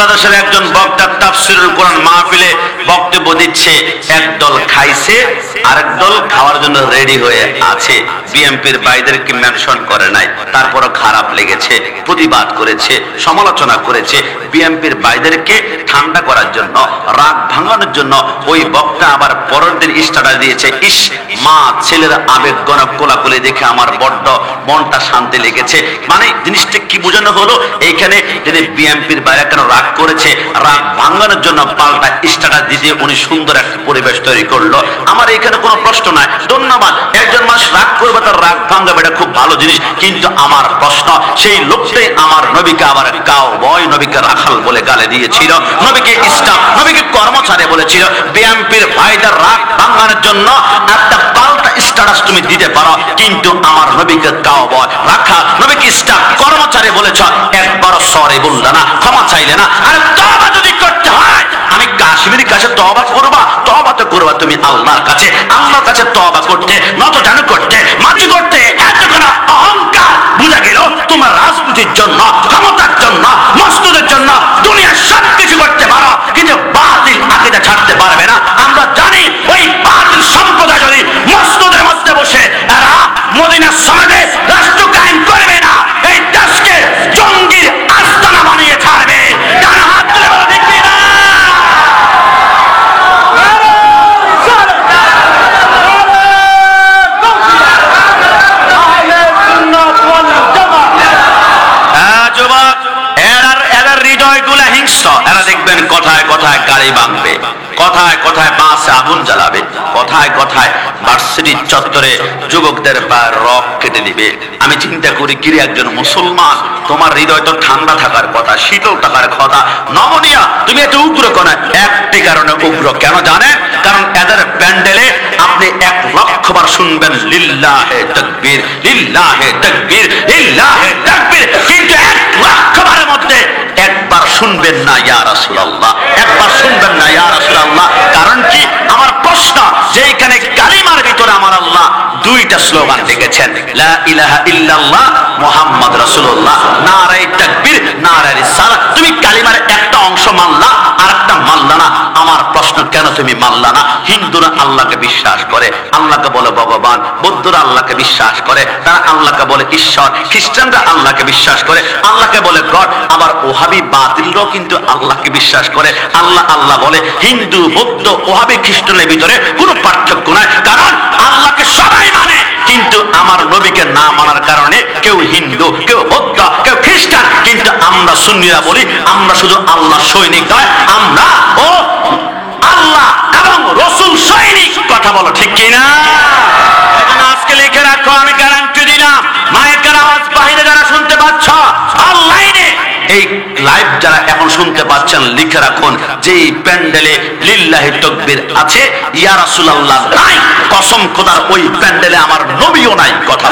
বাংলাদেশের একজন বক্তা তাফসীরুল কোরআন মাহফিলে বক্তব্য দিচ্ছে, একদল খাইছে আরেক দল খাওয়ার জন্য রেডি হয়ে আছে। বিএনপির ভাইদেরকে মেনশন করে নাই, তারপরও খারাপ লেগেছে, প্রতিবাদ করেছে, সমালোচনা করেছে। বিএনপির ভাইদেরকে ঠান্ডা করার জন্য, রাগ ভাঙানোর জন্য ওই বক্তা আবার পরের দিন স্ট্যাটাস দিয়েছে, ইস মা ছেলের আবেগগণক কোলাকুলি দেখে আমার বড্ড মনটা শান্তি লেগেছে। মানে জিনিসটা কি বোঝানো হলো, এইখানে যদি বিএনপির বাইরে কেন রাগ করেছে, রাগ ভাঙানোর জন্য পাল্টা স্ট্যাটাস দিতে উনি সুন্দর একটা পরিবেশ তৈরি করলো। আমার এখানে কোনো প্রশ্ন নাই, ধন্যবাদ। একজন মানুষ রাগ করবে, তার রাগ ভাঙবে, এটা খুব ভালো জিনিস। কিন্তু আমার প্রশ্ন, সেই লোকটাই আমার নবীকে আবার কাউবয়, নবীকে রাখাল বলে গালে দিয়েছিল, নবীকে ইসলাম, নবীকে কর্মচারী বলেছিল। বিএনপির ভাইদের রাগ ভাঙানোর জন্য একটা পাল্টা স্ট্যাটাস তুমি দিতে পারো, কিন্তু আমার নবীকে কাউবয়, রাখাল, নবীকে ইসলাম, কর্মচারী বলেছ, একবারও সরি বললে না, ক্ষমা চাইলে না। আরে তওবা যদি করতে হয়, আমি কাশ্মীরের কাছে তওবা করবা, তওবা তো করবা তুমি আল্লাহর কাছে। আল্লাহর কাছে তওবা করতে, নত জানু করতে, মাটি করতে এত কোনো অহংকার বুঝা গেল তোমার রাজনীতির জন্য, ক্ষমতার জন্য, মসনদের জন্য দুনিয়ার সবকিছু করতে পারো, কিন্তু বাতিল আকীদা ছাড়তে পারবে না। আমরা জানি ওই বাতিল সম্প্রদায় যদি মসনদের মধ্যে বসে এরা মদিনার সমাজে রাষ্ট্র কায়েম করবে না, এই দেশকে জঙ্গির আস্তানা বানিয়ে ছাড়বে। যারা হাত তুলে বলো দেখবি না। হৃদয়গুলা হিংস্র, এরা দেখবেন কথায় কথায় গাড়ি ভাঙবে, কথায় কথায় বাসে আগুন জ্বালাবে, কথায় কথায় ভার্সিটির চত্বরে যুবকদের রক কেটে দিবে। আমি চিন্তা করি, কিরে একজন মুসলমান, তোমার হৃদয় তো ঠান্ডা থাকার কথা, শীতল থাকার কথা, নমনীয়, তুমি এত উগ্র কেন? একটি কারণে উগ্র কেন জানেন? কারণ এদের প্যান্ডেলে আপনি 1,00,000 বার শুনবেন লিল্লাহে তাকবীর, লিল্লাহে তাকবীর, লিল্লাহে তাকবীর, কিন্তু 1,00,000 বারের মধ্যে একবার শুনবেন না ইয়া রাসূলুল্লাহ, একবার শুনবেন না ইয়া রাসূলুল্লাহ। কারণ কি? আমার প্রশ্ন, যে এখানে কালিমার ভিতরে আমার আল্লাহ দুইটা স্লোগান লিখেছেন, লা ইলাহা ইল্লাল্লাহ মুহাম্মদ রাসূলুল্লাহ, নারায়ে তাকবীর, নারায়ে রিসালাত। তুমি কালিমার একটা অংশ মানলা, আরেকটা মানলা না। আমার প্রশ্ন, কেন তুমি মানলা না? হিন্দুরা আল্লাহকে বিশ্বাস করে, আল্লাহকে বলে ভগবান, বৌদ্ধরা আল্লাহকে বিশ্বাস করে, তারা আল্লাহকে বলে ঈশ্বর, খ্রিস্টানরা আল্লাহকে বিশ্বাস করে, আল্লাহকে বলে গড। আবার ওহাবি বাতিলরাও কিন্তু আল্লাহকে বিশ্বাস করে, আল্লাহ আল্লাহ বলে। হিন্দু, বৌদ্ধ, ওহাবি, খ্রিস্টানের ভিতরে কোনো পার্থক্য নাই, কারণ আল্লাহকে সবাই মানে। কিন্তু আমার নবীকে না মানার কারণে কেউ হিন্দু, কেউ বৌদ্ধ, কেউ খ্রিস্টান, কিন্তু আমরা সুন্নিরা বলি আমরা শুধু আল্লাহ সৈনিক নয়, আমরা ও আল্লাহ এবং রসুল সৈনিক। কথা বলো ঠিক কিনা? আজকে লিখে রাখো, আমি গ্যারান্টি দিলাম, মাইকের আওয়াজ বাহিরে যারা শুনতে পাচ্ছ, অনলাইনে এই লাইভ যারা এখন শুনতে পাচ্ছেন, লিখে রাখুন, যে প্যান্ডেলে লিল্লাহি তাকবীর আছে, ইয়া রাসূলুল্লাহ নাই, কসম খোদার ওই প্যান্ডেলে আমার নবীও নাই। কথা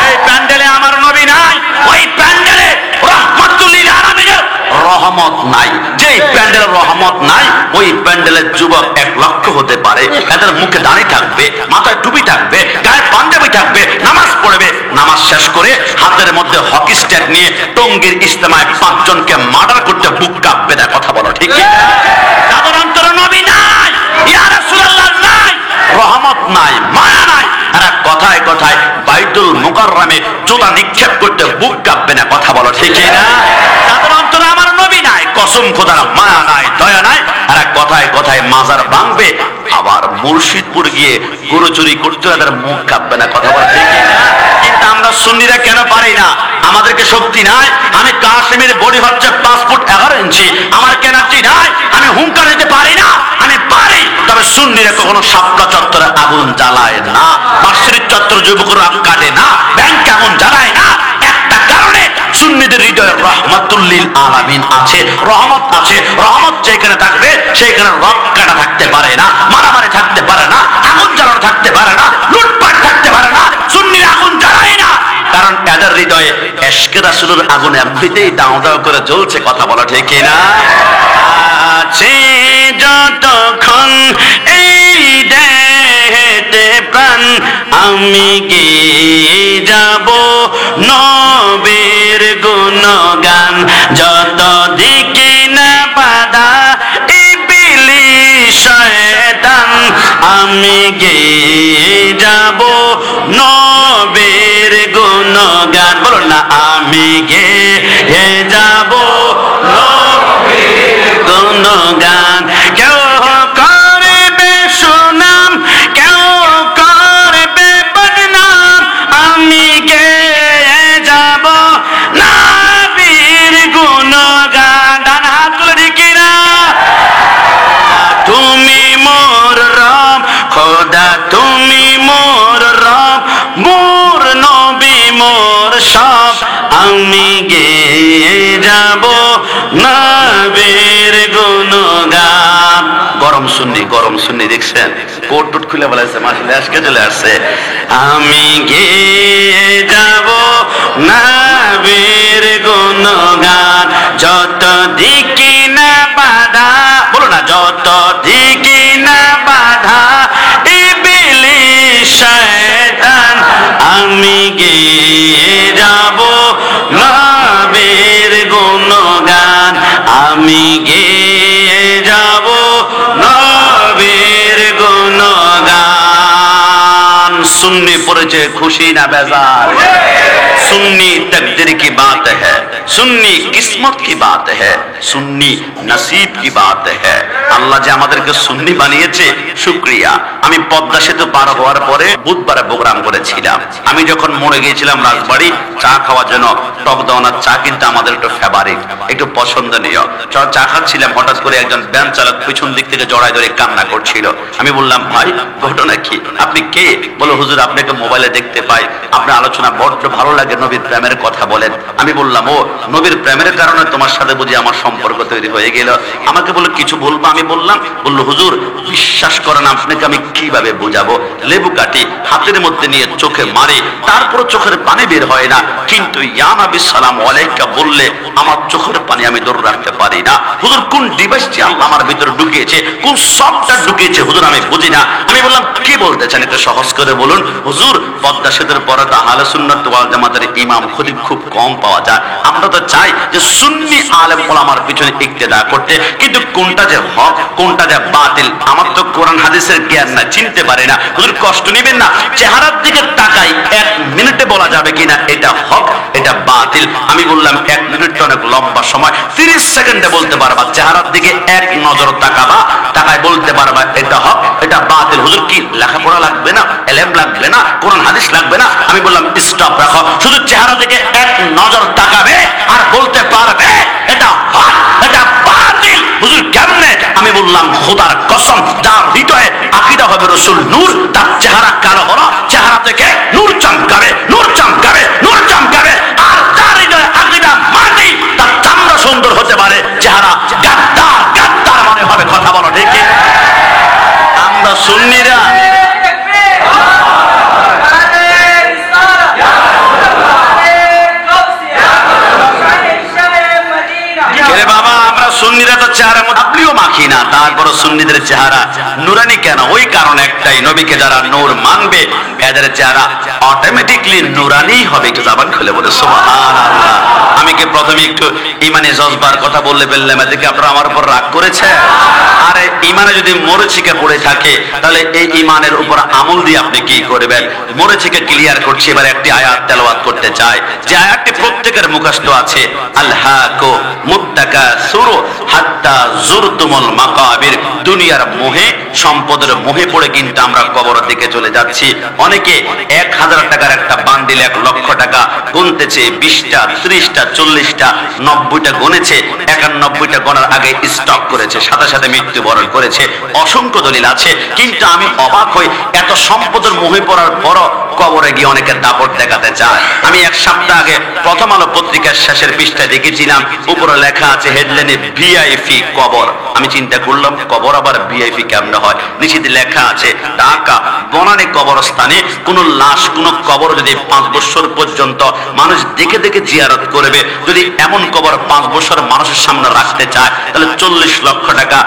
এই প্যান্ডেলে আমার নবী নাই, ওই প্যান্ডেলে রাহমাতুল লিল আলামিনের রহমত নাই। যে প্যান্ডেলের রহমত নাই, ওই প্যান্ডেলের যুবক 1,00,000 হতে পারে, এদের মুখে দাড়ি থাকবে, মাথায় টুপি থাকবে, গায়ে পাঞ্জাবি থাকবে, নামাজ পড়বে, নামাজ শেষ করে হাতের মধ্যে হকি স্টিক নিয়ে টঙ্গীর ইজতেমায় 5 জনকে মার্ডার করতে বুক কাঁপবে না। কথা বলো ঠিক কি? তাদের অন্তরে নবী নাই, ইয়া রাসূলুল্লাহ নাই, রহমত নাই, মায়া নাই। এরা কথায় কথায় বাইতুল মুকাররমে জুতা নিক্ষেপ করতে বুক কাঁপবে না। কথা বলো ঠিক না? তাদের অন্তরে আমার নবী নাই, কসম খোদার মায়া নাই, দয়া নাই। এরা কথায় কথায় মাজার ভাঙবে, আবার মুর্শিদপুর গিয়ে গরু চুরি করতে এদের মুখ কাঁপবে না। কথা বলো ঠিক না? কিন্তু আমরা সুন্নিরা কেন পারি না? আমাদেরকে শক্তি নাই। আমি কাশ্মীর বডি হচ্ছে 5 ফুট 11 ইঞ্চি, আমার কেনার্জি নাই, আমি হুঙ্কার দিতে পারি না। আমি পারি, তবে সুন্নিরা কখনো শাপলা চত্বরে আগুন জ্বালায় না, মার্শির চত্বর যুবকরা কাটে না, ব্যাংক আগুন জ্বালায় না। একটা কারণে সুন্নিদের হৃদয়ে রাহমাতুল লিল আলামিন আছে, রহমত আছে। রহমত যেখানে থাকবে সেখানে রক কাটা থাকতে পারে না, মারামারি থাকতে পারে না, আগুন জ্বালানো থাকতে পারে না, লুটপাট থাকতে পারে না। সুন্নিরা আগুন জ্বালায় না, কারণ এদের হৃদয়ে ইশকে রাসূলের আগুন এমনিতেই দাও দাও করে জ্বলছে। কথা বলো ঠিক না? আছে যতক্ষণ এই দেহেতে প্রাণ, আমি গেয়ে যাব নবীর গুণগান। যত দিক আমি গেয়ে যাব নবীর গুণগান। বলুন না, আমি গেয়ে যাব নবীর গুণগান। কেউ করবে সুনাম, কেউ করবে বদনাম, আমি গেয়ে যাব নবীর গুণগান। ডান হাত তুলে দেখি না। তুমি মোর রব খোদা, তুমি মোর রব, মোর নবী মোর সব, আমি গেয়ে যাব নবীর গুণগান। গরম সুন্নি দেখছেন, কোট টুট খুলে বলেছে, মাসলে আজকে চলে আসছে। আমি গেয়ে যাব নবীর গুণগান, যত দিকে না বাধা, বলো না, যত দিকে না বাধা ইবলিস শয়তান, আমি গেয়ে যাব নবীর গুণগান, আমি গেয়ে যাব নবীর গুণগান। সুন্নি পড়েছে খুশি না বেজার? सुन्नी तकदीर की बात है, सुन्नी किस्मत की बात है, सुन्नी नसीब की बात है। আল্লাহ যে আমাদেরকে সুন্নি বানিয়েছে, শুকরিয়া। আমি পদ্মা সেতু পার হওয়ার পরে বুধবারে প্রোগ্রাম করেছিলাম। আমি যখন মরে গিয়েছিলাম রাজবাড়ি চা খাওয়ার জন্য, টক দাওয়ার চা কিন্তু আমাদের একটু ফেভারিট, একটু পছন্দনীয়। চা খাচ্ছিলাম, হঠাৎ করে একজন ভ্যান চালক পিছন দিক থেকে জড়ায় ধরে কান্না করছিল। আমি বললাম, ভাই ঘটনা কি? আপনি কে? বলো, হুজুর আপনাকে মোবাইলে দেখতে পাই, আপনার আলোচনা বড্ড ভালো লাগে, নবীর প্রেমের কথা বলেন। আমি বললাম, ও নবীর প্রেমের কারণে তোমার সাথে বুঝি আমার সম্পর্ক তৈরি হয়ে গেল। আমাকে বলে কিছু বলবো? আমি বললাম, বললো হুজুর বিশ্বাস করেন আপনাকে আমি কিভাবে বুঝাবো, লেবু কাটি হাতের মধ্যে নিয়ে চোখে মারে, তারপর চোখের পানি বের হয় না, কিন্তু ইয়া নবী সালাম আলাইকা বললে আমার চোখের পানি আমি ধরে রাখতে পারি না। হুজুর কোন ডিভাইসটি আল্লাহ আমার ভিতরে ঢুকিয়েছে, কোন সফটওয়্যার ঢুকিয়েছে হুজুর আমি বুঝি না। আমি বললাম, কি বলতে চান একটু সহজ করে বলুন। হুজুর পদ্মা সেতুর পরে তো আহলে সুন্নাত ওয়াল জামাতের ইমাম খতিব খুব কম পাওয়া যায়। আমরা তো চাই যে সুন্নি আলেম ওলামার পিছনে ইক্তেদা করতে, কিন্তু কোনটা যে হক কোনটা যে বাতিল আমার তো কোরআন হাদিসের জ্ঞান না, চিনতে পারি না। হুজুর কষ্ট নেবেন না, চেহারার দিকে তাকাই, 1 মিনিটে বলা যাবে কিনা এটা হক এটা বাতিল। আমি বললাম 1 মিনিট অনেক লম্বা সময়, 30 সেকেন্ডে বলতে পারবা। চেহারার দিকে এক নজর তাকাবা, তাকায় বলতে পারবা এটা হক এটা বাতিল। হুজুর কি লেখাপড়া লাগবে না, এলেম লাগবে না, কোরআন হাদিস লাগবে না? আমি বললাম স্টপ রাখো, শুধু চেহারা দিকে এক নজর তাকাবে আর বলতে পারবে এটা হক এটা বাতিল। হুজুর কেমনে? আমি বললাম খোদার কসম, যার হৃদয়ে আকীদা হবে রাসূল নূর, তার চেহারা কালো হলো, চেহারা থেকে নূর চমকাবে, নূর চমকাবে, নূর চমকাবে। আর যার হৃদয়ে আকীদা মাটি, তার চামড়া সুন্দর হতে পারে, চেহারা গাদ্দার গাদ্দার মনে হবে। কথা বলো ঠিক কি? আমরা সুন্নিরা সুন্নিরা তো চেহারার মধ্যে আপনিও মাখি না, তারপর সুন্নিদের চেহারা নুরানি কেন? ওই কারণ একটাই, নবীকে যারা নূর মানবে এদের চেহারা অটোমেটিকলি নুরানি হবে। একটু জবান খুলে বলে সুবহানাল্লাহ। আমি কি প্রথমে একটু ইমানি জজবার কথা বললে ফেললাম, এদিকে আপনারা আমার উপর রাগ করেছে? আরে ইমানে যদি মরিচিকা পড়ে থাকে তাহলে এই ইমানের উপর আমল দিয়ে আপনি কি করবেন? মরিচিকা ক্লিয়ার করছি, এবার একটি আয়াত তেলাওয়াত করতে চাই, যে আয়াতটি প্রত্যেকের মুখস্থ আছে। আল্লাহু মুত্তাকাসুরু হাত্তা জুরতুমুল মাকাবির। দুনিয়ার মোহে সম্পদের মোহে পড়ে কিন্তু আমরা কবরের দিকে চলে যাচ্ছি। অনেকে 1000 টাকার একটা বান্ডিল 1 লক্ষ টাকা গুনতেছে, 20টা 30টা 40টা 90টা গুনেছে, 91টা গণার আগে স্টক করেছে, সাথে সাথে মৃত্যুবরণ করেছে। অসংখ্য দলিল আছে, কিন্তু আমি অবাক হই এত সম্পদের মোহে পড়ার পরও কবরে গিয়ে অনেকে দাপট দেখাতে চায়। আমি 1 সপ্তাহ আগে প্রথম আলো পত্রিকার শেষের পৃষ্ঠায় দেখেছিলাম, উপরে লেখা আছে হেডলাইনে ভিআইপি কবর। আমি চিন্তা করলাম কবর আবার ভিআইপি কেমন হয়? নিচে লেখা আছে ঢাকা বনানী কবরস্থানে কোন লাশ কোন কবর যদি 5 বছর পর্যন্ত মানুষ দেখে দেখে জিয়ারত করবে, যদি এমন কবর 5 বছর মানুষের সামনে রাখতে চায় তাহলে 40 লক্ষ টাকা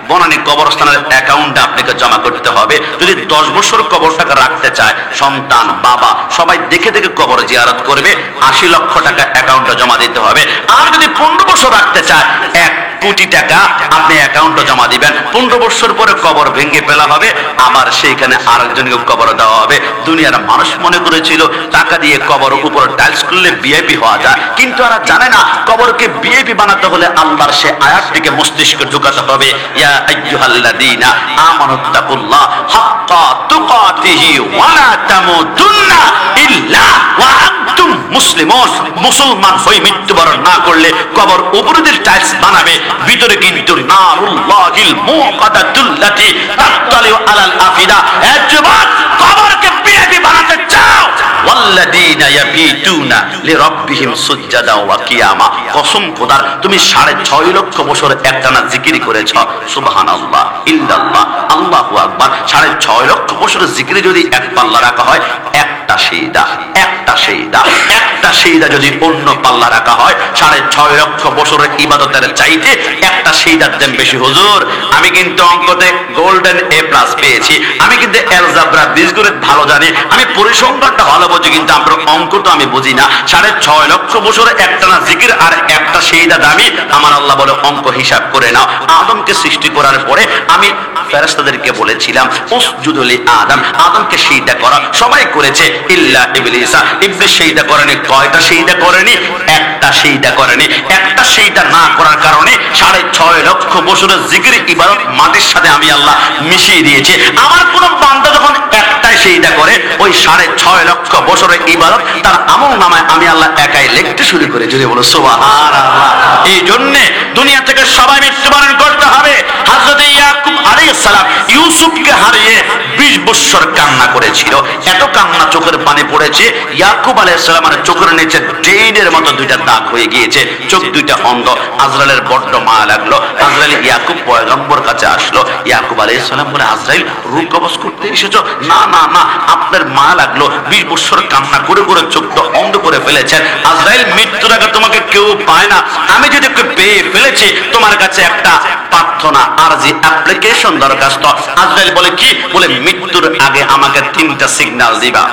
বনানী কবরস্থানের অ্যাকাউন্টে আপনাকে জমা করতে হবে। যদি 10 বছর কবরটাকে রাখতে চায়, সন্তান বাবা সবাই দেখে দেখে কবর জিয়ারত করবে, 80 লক্ষ টাকা অ্যাকাউন্টে জমা দিতে হবে। আর যদি 15 বছর রাখতে চায় 1 কোটি টাকা আপনি অ্যাকাউন্টে জমা দিবেন, 15 বছর পরে কবর ভেঙে ফেলা হবে, আবার সেইখানে আরেকজনকে কবর দেওয়া হবে। দুনিয়ার মানুষ মনে করেছিল টাকা দিয়ে কবর উপর টাইলস করলে ভিআইপি হওয়া যায়, কিন্তু এরা জানে না কবরকে ভিআইপি বানাতে হলে আল্লাহর সে আয়াতটিকে মস্তিষ্কে ঢুকাতে হবে। ইয়া আইয়ুহাল্লাযীনা আমানুত্তাকুল্লাহ হাক্কা তুকাতিহি ওয়া লা তামুতুন্না ইল্লা ওয়া আনতুম মুসলিমুন। মুসলমান হয়ে মৃত্যুবরণ না করলে কবর উপরে দিয়ে টাইলস বানাবে, ভিতরে কিন্তু নারুল্লাহিল মুকাদ্দাতুল্লাতি তাত্তালিউ আলাল আফিদা। এ যুবক, কবরকে ভিআইপি বানাতে চাও? ওয়াল্লাযীনা ইয়াবিতুনা লিরাব্বিহিম সুজদান ওয়া কিয়ামা। কসম খোদার, তুমি 6.5 লক্ষ বছর একটানা জিকির করেছ, সুবহানাল্লাহ, ইল্লাল্লাহ, আল্লাহু আকবার। 6.5 লক্ষ বছরের জিকিরে যদি এক পাল্লা রাখা হয়, একটা সিজদা, একটা সিজদা, একটা সিজদা যদি অন্য পাল্লা রাখা হয়, 6.5 লক্ষ বছরের ইবাদতের চাইতে একটা সিজদার দাম বেশি। হুজুর, আমি কিন্তু অঙ্কতে গোল্ডেন A+ পেয়েছি, আমি কিন্তু অ্যালজেব্রা বীজগণিত ভালো জানি, আমি পরিসংখ্যানটা ভালো বুঝি, কিন্তু আপনার অঙ্ক তো আমি বুঝি না। 6.5 লক্ষ বছরে একটানা জিকির আর একটা সিজদা দামি। আমার আল্লাহ বলে অঙ্ক হিসাব করে নাও। আদমকে সৃষ্টি করার পরে আমি ফেরেশতাদেরকে বলেছিলাম উসজুদু লি আদম, আদমকে সিজদা করা, সবাই করেছে ইল্লা ইবলিস। ইবলিস সিজদা করেনি। কয়টা সিজদা করেনি? একটা সিজদা করেনি। একটা সিজদা না করার কারণে 6.5 লক্ষ বছরের জিকির ইবাদত মাটির সাথে আমি আল্লাহ মিশিয়ে দিয়েছি। আমার কোন বান্দা যখন একটাই সিজদা করে, ওই 6.5 লক্ষ বছরের ইবাদত তার আমল নামায় আমি আল্লাহ একাই লিখতে শুরু করে। যদি বলো সুবহানাল্লাহ। এই জন্য দুনিয়া থেকে সবাই মৃত্যুবরণ করতে হবে। হযরত ইয়াকুব আলাইহিস সালাম ইউসুফকে হারিয়ে 20 বছর কান্না করেছিল। এত কান্না, চোখের পানি পড়েছে। ইয়াকুব আলাইহিস সালামের চোখের নিচে ড্রেনের মতো দুইটা দাগ হয়ে গিয়েছে, চোখ দুইটা অন্ধ। আজরাইলের বড্ড মায়া লাগলো। আজরাইল ইয়াকুব পয়গম্বর কাছে আসলো। ইয়াকুব আলাইহিস সালাম বলে, আজরাইল রূহ কবজ করতে এসেছো? না না না, আপনার মায়া লাগলো, 20 বছর কান্না করে করে চোখ তো অন্ধ করে ফেলেছেন। আজরাইল, মৃত্যুর আগে তোমাকে কেউ পায় না, আমি যদি ওকে পেয়ে ফেলেছি, তোমার কাছে একটা প্রার্থনা, আরজি, অ্যাপ্লিকেশন দরখাস্ত। আজরাইল বলে, কি? বলে, মৃত্যুর আগে আমাকে 3টা সিগন্যাল দিবা।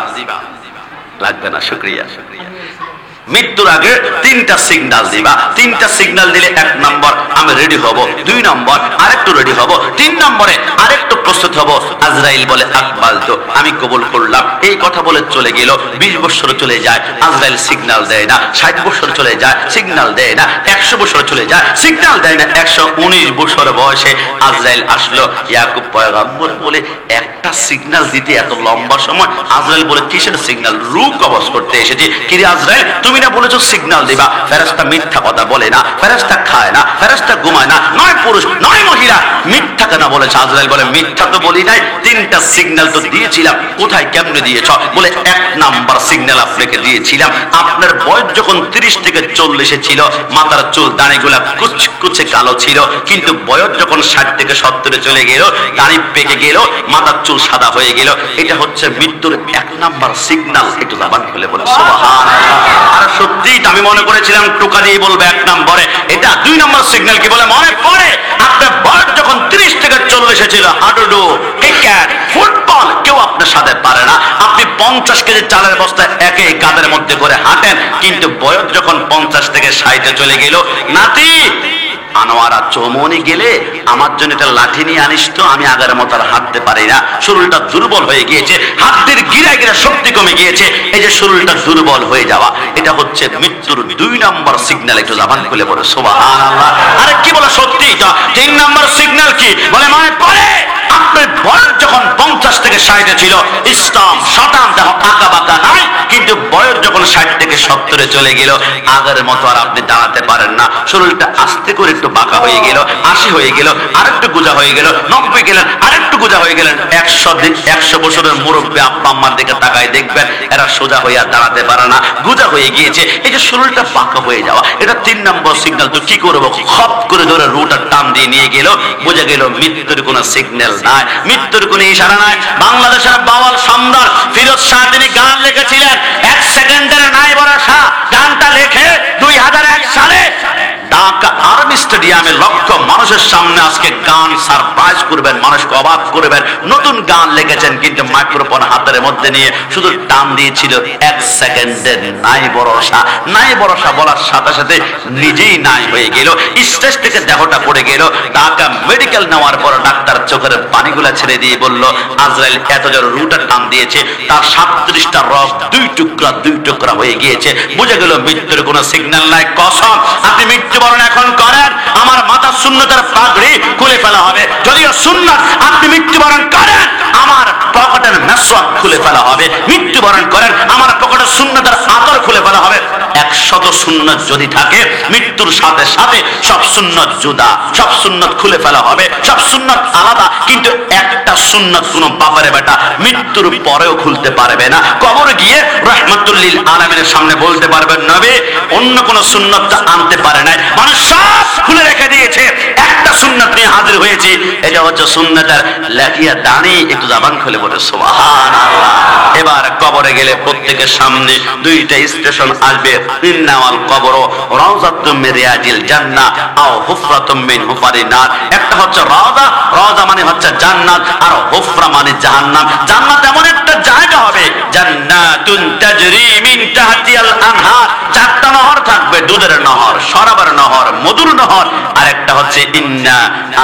লাগবে না, শুকরিয়া। মৃত্যুর আগে 3টা সিগন্যাল দিবা। 3টা সিগন্যাল দিলে 1 নম্বর আমি রেডি হব, 2 নম্বর আরেকটু রেডি হব, 3 নম্বরে আরেকটু প্রস্তুত হব। আজরাইল বলে, আকবাল তো, আমি কবুল করলাম। এই কথা বলে চলে গেল। 20 বছর চলে যায়, আজরাইল সিগন্যাল দেয় না। 60 বছর চলে যায়, সিগন্যাল দেয় না। 100 বছর চলে যায়, সিগন্যাল দেয় না। 119 বছর বয়সে আজরাইল আসলো। ইয়াকুব পয়গম্বর বলে, একটা সিগন্যাল দিতে এত লম্বা সময়? আজরাইল বলে, কিসের সিগন্যাল? রূহ কবজ করতে এসেছি। কি রে আজরাইল, তুমি না বলেছো সিগন্যাল দিবা? ফেরেশতা মিথ্যা কথা বলে না, ফেরেশতা খায় না, ফেরেশতা ঘুমায় না, নয় পুরুষ নয় মহিলা, মিথ্যা কেন বলেছে? আজরাইল বলে, মিথ্যা তো বলি নাই, 3টা সিগন্যাল তো দিয়েছিলাম। কোথায়, কেমনে দিয়েছ? বলে, 1 নাম্বার সিগন্যাল আপনাকে দিয়েছিলাম, আপনার বয়স যখন 30 থেকে 40 ছিল, মাথার চুল দাড়িগুলা কুচকুচে কালো ছিল, কিন্তু বয়স যখন 60 থেকে 70 চলে গেল, দাড়ি পেকে গেল, মাথার চুল সাদা হয়ে গেল। এটা হচ্ছে মৃত্যুর 1 নাম্বার সিগন্যাল। একটু জবান খুলে বলে সুবহানাল্লাহ। আর সত্যি আমি মনে করেছিলাম টোকা দিয়ে বলবে 1 নম্বরে, এটা 2 নম্বর সিগন্যাল। কি বলে মনে পড়ে? আপনার বয়স যখন 30 থেকে 40 ছিল, হাডুডু, ক্রিকেট, ফুটবল কেউ আপনার সাথে পারে না। আপনি 50 কেজি চালের বস্তা একই কাঁধের মধ্যে করে হাঁটেন, কিন্তু বয়স যখন 50 থেকে 60 চলে গেল, নাতি আনোয়ারা চৌমনি গেলে আমার জন্য একটা লাঠি নিয়ে আনিস তো, আমি আগের মতো আর হাঁটতে পারি না, শরীরটা দুর্বল হয়ে গিয়েছে, হাতের গিরায় গিরা শক্তি কমে গিয়েছে। এই যে শরীরটা দুর্বল হয়ে যাওয়া, এটা হচ্ছে মৃত্যুর 2 নম্বর সিগন্যাল। একটু জবান খুলে বলে সুবহানাল্লাহ। আরে কি বলে, সত্যি তো। 3 নম্বর সিগন্যাল কি? বলে, মনে পড়ে আপনার বয়স যখন 50 থেকে 60 ছিল, ইসলাম শতান দেহ আঁকা বাঁকা নাই, কিন্তু বয়স যখন 60 থেকে 70 চলে গেল, আগের মতো আর আপনি দাঁড়াতে পারেন না, শরীরটা আস্তে করে একটু বাঁকা হয়ে গেল, 80 হয়ে গেল, আরেকটু গোজা হয়ে গেল, 90 গেলেন, আরেকটু গোজা হয়ে গেলেন। 100 বছরের মুরব্বী আব্বা আম্মার দিকে তাকায় দেখবেন, এরা সোজা হয়ে আর দাঁড়াতে পারে না, গোজা হয়ে গিয়েছে। এই যে শরীরটা বাঁকা হয়ে যাওয়া, এটা 3 নম্বর সিগন্যাল। তো কি করবো? খপ করে ধরে রুটা টান দিয়ে নিয়ে গেল, বোঝা গেল মৃত্যুর কোনো সিগন্যাল নাই, মৃত্যুর কোনো ইশারা নাই। বাংলাদেশের বাওয়াল সম্রাট ফিরোজ শাহ তিনি গান লিখেছিলেন, 1 সেকেন্ডের নাই বড় শাহ। গানটা লেখে 2001 সালে ঢাকা আর্মি স্টেডিয়ামে লক্ষ মানুষের সামনে আজকে গান সারপ্রাইজ করবেন, মানুষকে অবাক করবেন, নতুন গান লিখেছেন, কিন্তু মাইক্রোফোন হাতের মধ্যে নিয়ে শুধু টান দিয়েছিল 1 সেকেন্ডের নাই ভরসা। নাই ভরসা বলার সাথে সাথে নিজেই নাই হয়ে গেল, স্টেজ থেকে দেহটা পড়ে গেল। ঢাকা মেডিকেল নেওয়ার পর ডাক্তার চোখের পানিগুলা ছেড়ে দিয়ে বলল, আজরাইল এত জোর রুটা টান দিয়েছে, তার 37টা রগ দুই টুকরা হয়ে গিয়েছে। বুঝে গেল মৃত্যুর কোনো সিগন্যাল নাই। কসম, আপনি মৃত্যুবরণ এখন করেন, আমার মাথা সুন্নতের পাগড়ি খুলে ফেলা হবে। যদিও সুন্নাত, আপনি মৃত্যুবরণ করেন, আমার পকেটের মেসওয়াক খুলে ফেলা হবে। মৃত্যুবরণ করেন, আমার পকেটের সুন্নতের আতর খুলে ফেলা হবে। 100 সুন্নত যদি থাকে, মৃত্যুর সাথে সাথে সব সুন্নত জুদা, সব সুন্নত খুলে ফেলা হবে, সব সুন্নত আলাদা। কিন্তু একটা সুন্নত কোন বাপারে বেটা মৃত্যুর পরেও খুলতে পারবে না। কবর গিয়ে রাহমাতুল লিল আলামিনের সামনে বলতে পারবেন, নবী অন্য কোন সুন্নতটা আনতে পারে নাই, মানুষ সব খুলে রেখে দিয়েছে, একটা সুন্নত নিয়ে হাজির হয়েছে। এটা হচ্ছে সুন্নতের লেখিয়া দাঁড়ি। একটু জবান খুলে বলে সুবহানাল্লাহ। এবার কবরে গেলে প্রত্যেকের সামনে দুইটা স্টেশন আসবে, ইন্নাওয়াল কবর রাউযাতুম মিন রিয়াজিল জান্নাহ আও হুফরাতুম মিন হুফারিন নার। একটা হচ্ছে রাউযা, রাউযা মানে হচ্ছে জান্নাত, আর হুফরা মানে জাহান্নাম। জান্নাত এমন একটা জায়গা হবে, জান্নাতুন তাজরি মিন তাহতিহাল আনহার, 4টা নহর থাকবে, দুধের নহর, শরাবের নহর, মধুর নহর। আর একটা হচ্ছে ইন্না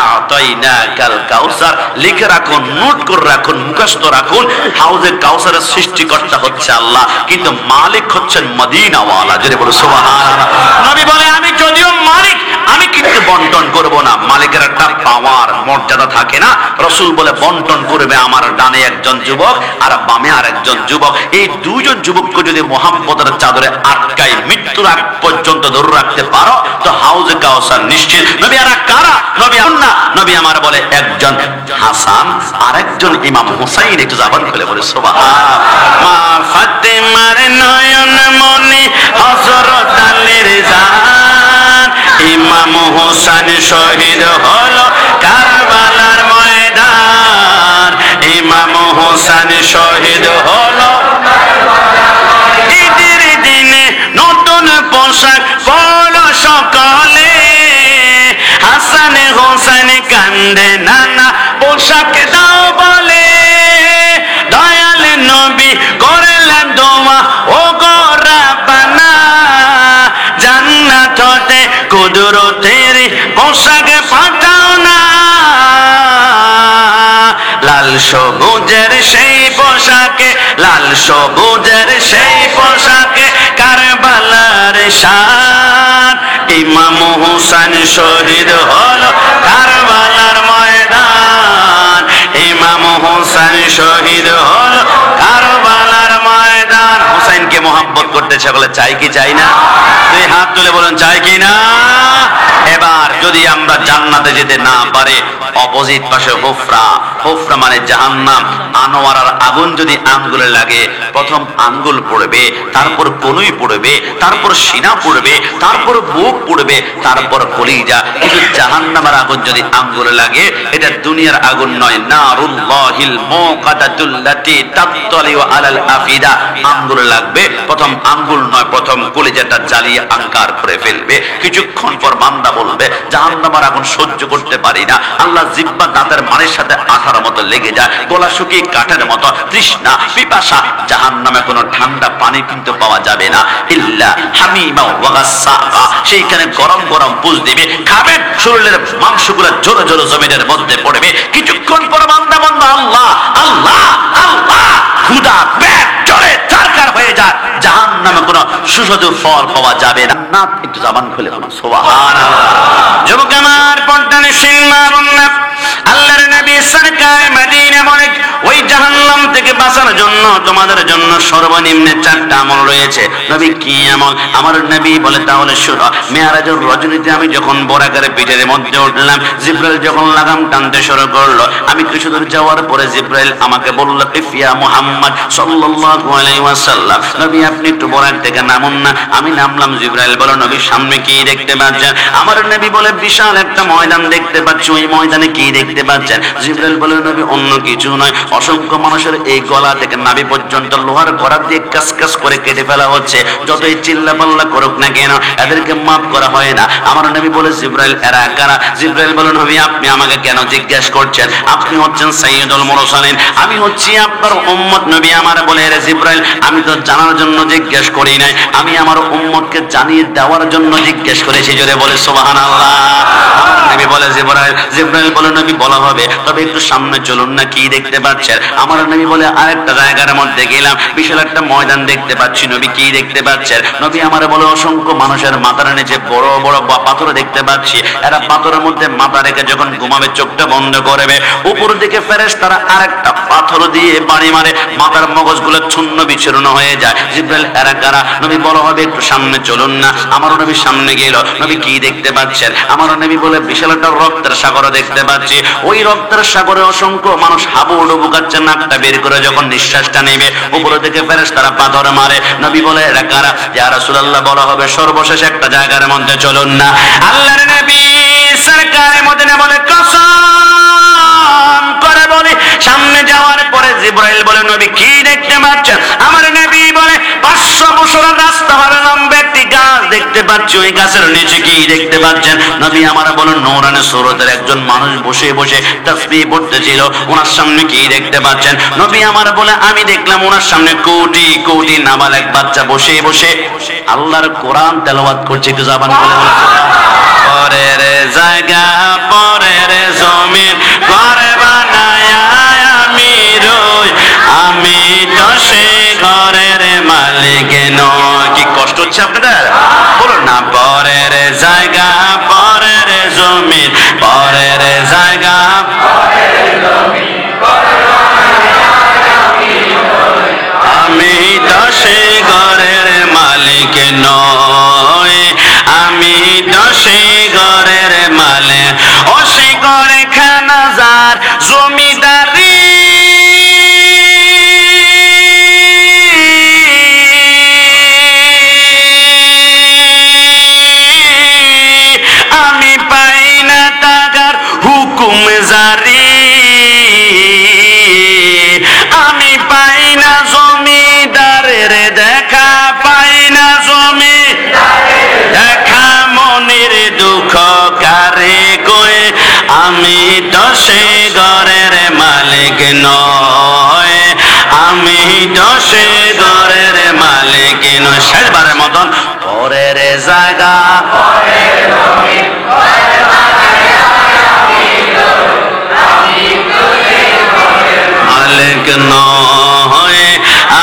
আতাইনাকাল কাউসার। লিখে রাখুন, নোট করে রাখুন, মুখস্থ রাখুন। হাউজে কাউসারের সৃষ্টিকর্তা হচ্ছে আল্লাহ, কিন্তু মালিক হচ্ছেন মদিনাওয়ালা। যদি বলো সুবহানাল্লাহ। নবী বলে, আমি যদিও মালিক, আমি কিন্তু বন্টন করব না। মালিকের একটা পাওয়ার মর্যাদা থাকে না? রাসূল বলে বন্টন করবে আমার ডানে একজন যুবক আর বামে আরেকজন যুবক। এই দুইজন যুবককে যদি মুহাম্মদের চাদরে আটকাই মৃত্যুর আগ পর্যন্ত ধরে রাখতে পারো, তো হাউজে কাউসার নিশ্চিত। নবী আর কারা? নবী না, নবী আমার বলে একজন হাসান আর একজন ইমাম হুসাইন। একটু জবান খুলে বলে সুবহানাল্লাহ। মা ফাতেমার নয়ন মনে হযরত আলীর জান, ইমাম হুসাইন শহীদ হলো কারবালার ময়দান, ইমাম হুসাইন শহীদ হলো ঈদের দিনে নতুন পোশাক পরলো সকলে, হাসান হোসেন কান্দে নানা পোশাক দাও বলে, দয়াল নবী করলেন দোয়া, ও গো রাব্বানা জান্নাত হতে কুদরতের পোশাক পাঠাও না, লাল সবুজের সেই পোশাকে, লাল সবুজের সেই পোশাকে কারবালার শান, ইমাম হুসাইন শহীদ হলো কারবালার ময়দান, ইমাম হুসাইন শহীদ হলো কারবালার ময়দান। হুসাইনকে মোহাব্বত করতেছে বলে চাই কি চাই না? দুই হাত তুলে বলেন চাই কি না? এবার যদি আমরা জান্নাতে যেতে না পারে, অপোজিট পাশে হুফরা, হুফরা মানে জাহান্নাম। আনোয়ারার আগুন যদি আঙ্গুলে লাগে, প্রথম আঙ্গুল পড়বে, তারপর কনুই পড়বে, তারপর সিনা পড়বে, তারপর বুক পড়বে, তারপর কলিজা। কিন্তু জাহান্নামের আগুন যদি আঙ্গুলে লাগে, এটা দুনিয়ার আগুন নয়, নারুল্লাহিল মুকাদাতুল্লাতি তাত্তালিউ আলাল আফিদা। আঙ্গুলে লাগবে, প্রথম আঙ্গুল নয়, প্রথম কলিজাটা জ্বালিয়ে আঙ্কার করে ফেলবে। কিছুক্ষণ পর বান্দা বলবে, জাহান্নামের আগুন সহ্য করতে পারি না। আল্লাহ জিহ্বা দাঁতের মানের সাথে আঠার মতো লেগে যায়, গলা শুকিয়ে কাঠের মতো, তৃষ্ণা পিপাসা। জাহান্নামে কোনো ঠান্ডা পানি কিন্তু পাওয়া যাবে না, ইল্লা হামিমা ওয়া গাসসাকা। সেইখানে গরম গরম পুষ দিবে, খাবেন, শরীরের মাংসগুলো জোরে জোরে জমিনের মধ্যে পড়বে। কিছুক্ষণ পর বান্দা বলবে, আল্লাহ আল্লাহ আল্লাহ, ক্ষুধা পেট জোরে চারকার হয়ে যায়। জাহান্নামে কোনো সুস্বাদু ফল পাওয়া যাবে না। একটু জবান খুলে বলুন সুবহানাল্লাহ। যুবক আমার, পর্দানে সিনেমা বন্যা, আল্লাহর নবী সরকার মদিনা বলে, ওই জাহান্নাম থেকে বাঁচার জন্য তোমাদের জন্য সর্বনিম্ন 4টা আমল রয়েছে। নবী কি আমল? আমার নবী বলে, তাহলে শুনো। মেরাজের রজনীতে আমি যখন বরাকারে পিঠের মধ্যে উঠলাম, জিবরাইল যখন লাগাম টানতে শুরু করলো, আমি কিছু দূর যাওয়ার পরে জিবরাইল আমাকে বলল, ইয়া মুহাম্মদ সাল্লাল্লাহু আলাইহি ওয়াসাল্লাম, নবী আপনি একটু বরাক থেকে নামুন না। আমি নামলাম। জিবরাইল বলো, নবী সামনে কি দেখতে পাচ্ছেন? আমার নবী বলে, বিশাল একটা ময়দান দেখতে পাচ্ছি। ওই ময়দানে কি দেখতে পাচ্ছেন? জিবরাইল বলে, নবী অন্য কিছু নয়, অসংখ্য মানুষের এই গলা থেকে নাভি পর্যন্ত লোহার করাত দিয়ে কাস করে কেটে ফেলা হচ্ছে। যতই চিল্লাপাল্লা করুক না কেন এদেরকে মাফ করা হয় না। আমার নবী বলে জিবরাইল এরা কারা? জিবরাইল বলে নবী আপনি আমাকে কেন জিজ্ঞেস করছেন? আপনি হচ্ছেন সাইয়্যিদুল মুরসালিন, আমি হচ্ছি আপনার উম্মত। নবী আমার বলে রে জিবরাইল আমি তো জানার জন্য জিজ্ঞেস করি নাই, আমি আমার উম্মতকে জানিয়ে দেওয়ার জন্য জিজ্ঞেস করেছি। জোরে বলে সুবহানাল্লাহ। আমার নবী বলে জিবরাইল বলে নবী বলা হবে, তবে একটু সামনে চলুন না, কি দেখতে পাচ্ছেন? আমার নবী বলে আরেকটা জায়গার মধ্যে গেলাম, বিশাল একটা ময়দান দেখতে পাচ্ছি। নবী কি দেখতে পাচ্ছেন? নবী আমার বলে অসংখ্য মানুষের মাথার নিচে বড় বড় পাথর দেখতে পাচ্ছি। এরা পাথরের মধ্যে মাথা রেখে যখন ঘুমাবে চোখটা বন্ধ করবে, উপর দিকে ফেরেশতারা আরেকটা পাথর দিয়ে বাড়ি মারে, মাথার মগজগুলো চূর্ণ বিচূর্ণ হয়ে যায়। জিবরাইল এরা কারা? নবী বলা হবে একটু সামনে চলুন না। আমার নবী সামনে গেল। নবী কি দেখতে পাচ্ছেন? আমার নবী বলে বিশাল একটা রক্তের সাগর দেখতে পাচ্ছি। ওই রক্তের সাগরে অসংখ্য মানুষ হাবুডুবু খাচ্ছে, নাকটা বের করে যখন নিঃশ্বাসটা নেবে উপর থেকে ফেরেশতারা পাথর মারে। নবী বলে এরা কারা? ইয়া রাসূলুল্লাহ বলা হবে সর্বশেষ একটা জায়গার মধ্যে চলুন না। আল্লাহর নবী সরকারে মদিনা বলে কসম করে বলে সামনে যাওয়ার পরে জিবরাইল বলে নবী কি দেখতে পাচ্ছেন? আমার নবী বলে 500 বছর রাস্তা হবে লম্বা একটি গাছ দেখতে পাচ্ছি, ওই গাছের নিচে কি দেখতে পাচ্ছেন? নবী আমার বলে নূরানি সুরতের একজন মানুষ বসে বসে তাসবিহ পড়তেছিল, ওনার সামনে কি দেখতে পাচ্ছেন? নবী আমার বলে আমি দেখলাম ওনার সামনে কোটি কোটি নাবালেগ বাচ্চা বসে বসে আল্লাহর কোরআন তেলাওয়াত করছে। একটু জবান বলে পরের জায়গা পরের জমিন ঘরে বানায় আমি রই, আমি তো সে ঘরের মালিক নই। কি কষ্ট হচ্ছে আপনাদের? বলুন না পরের জায়গা পরের জমিন পরের জায়গা আমি তো সে ঘরের মালিক নই, আমি তো সে ঘরের মালিক। ও সে ঘরে খানা যার জমিদারি আমি পাই না টাকার হুকুম জারি, আমি পাই না জমিদারের দেখা, পাই না জমি দেখা, মনের দুঃখ কারে কই, আমি তো সে ঘরের মালিক নয়, আমি তো সে ঘরের মালিক নয়। শেষবারের মতন পরের জায়গা মালিক নয়,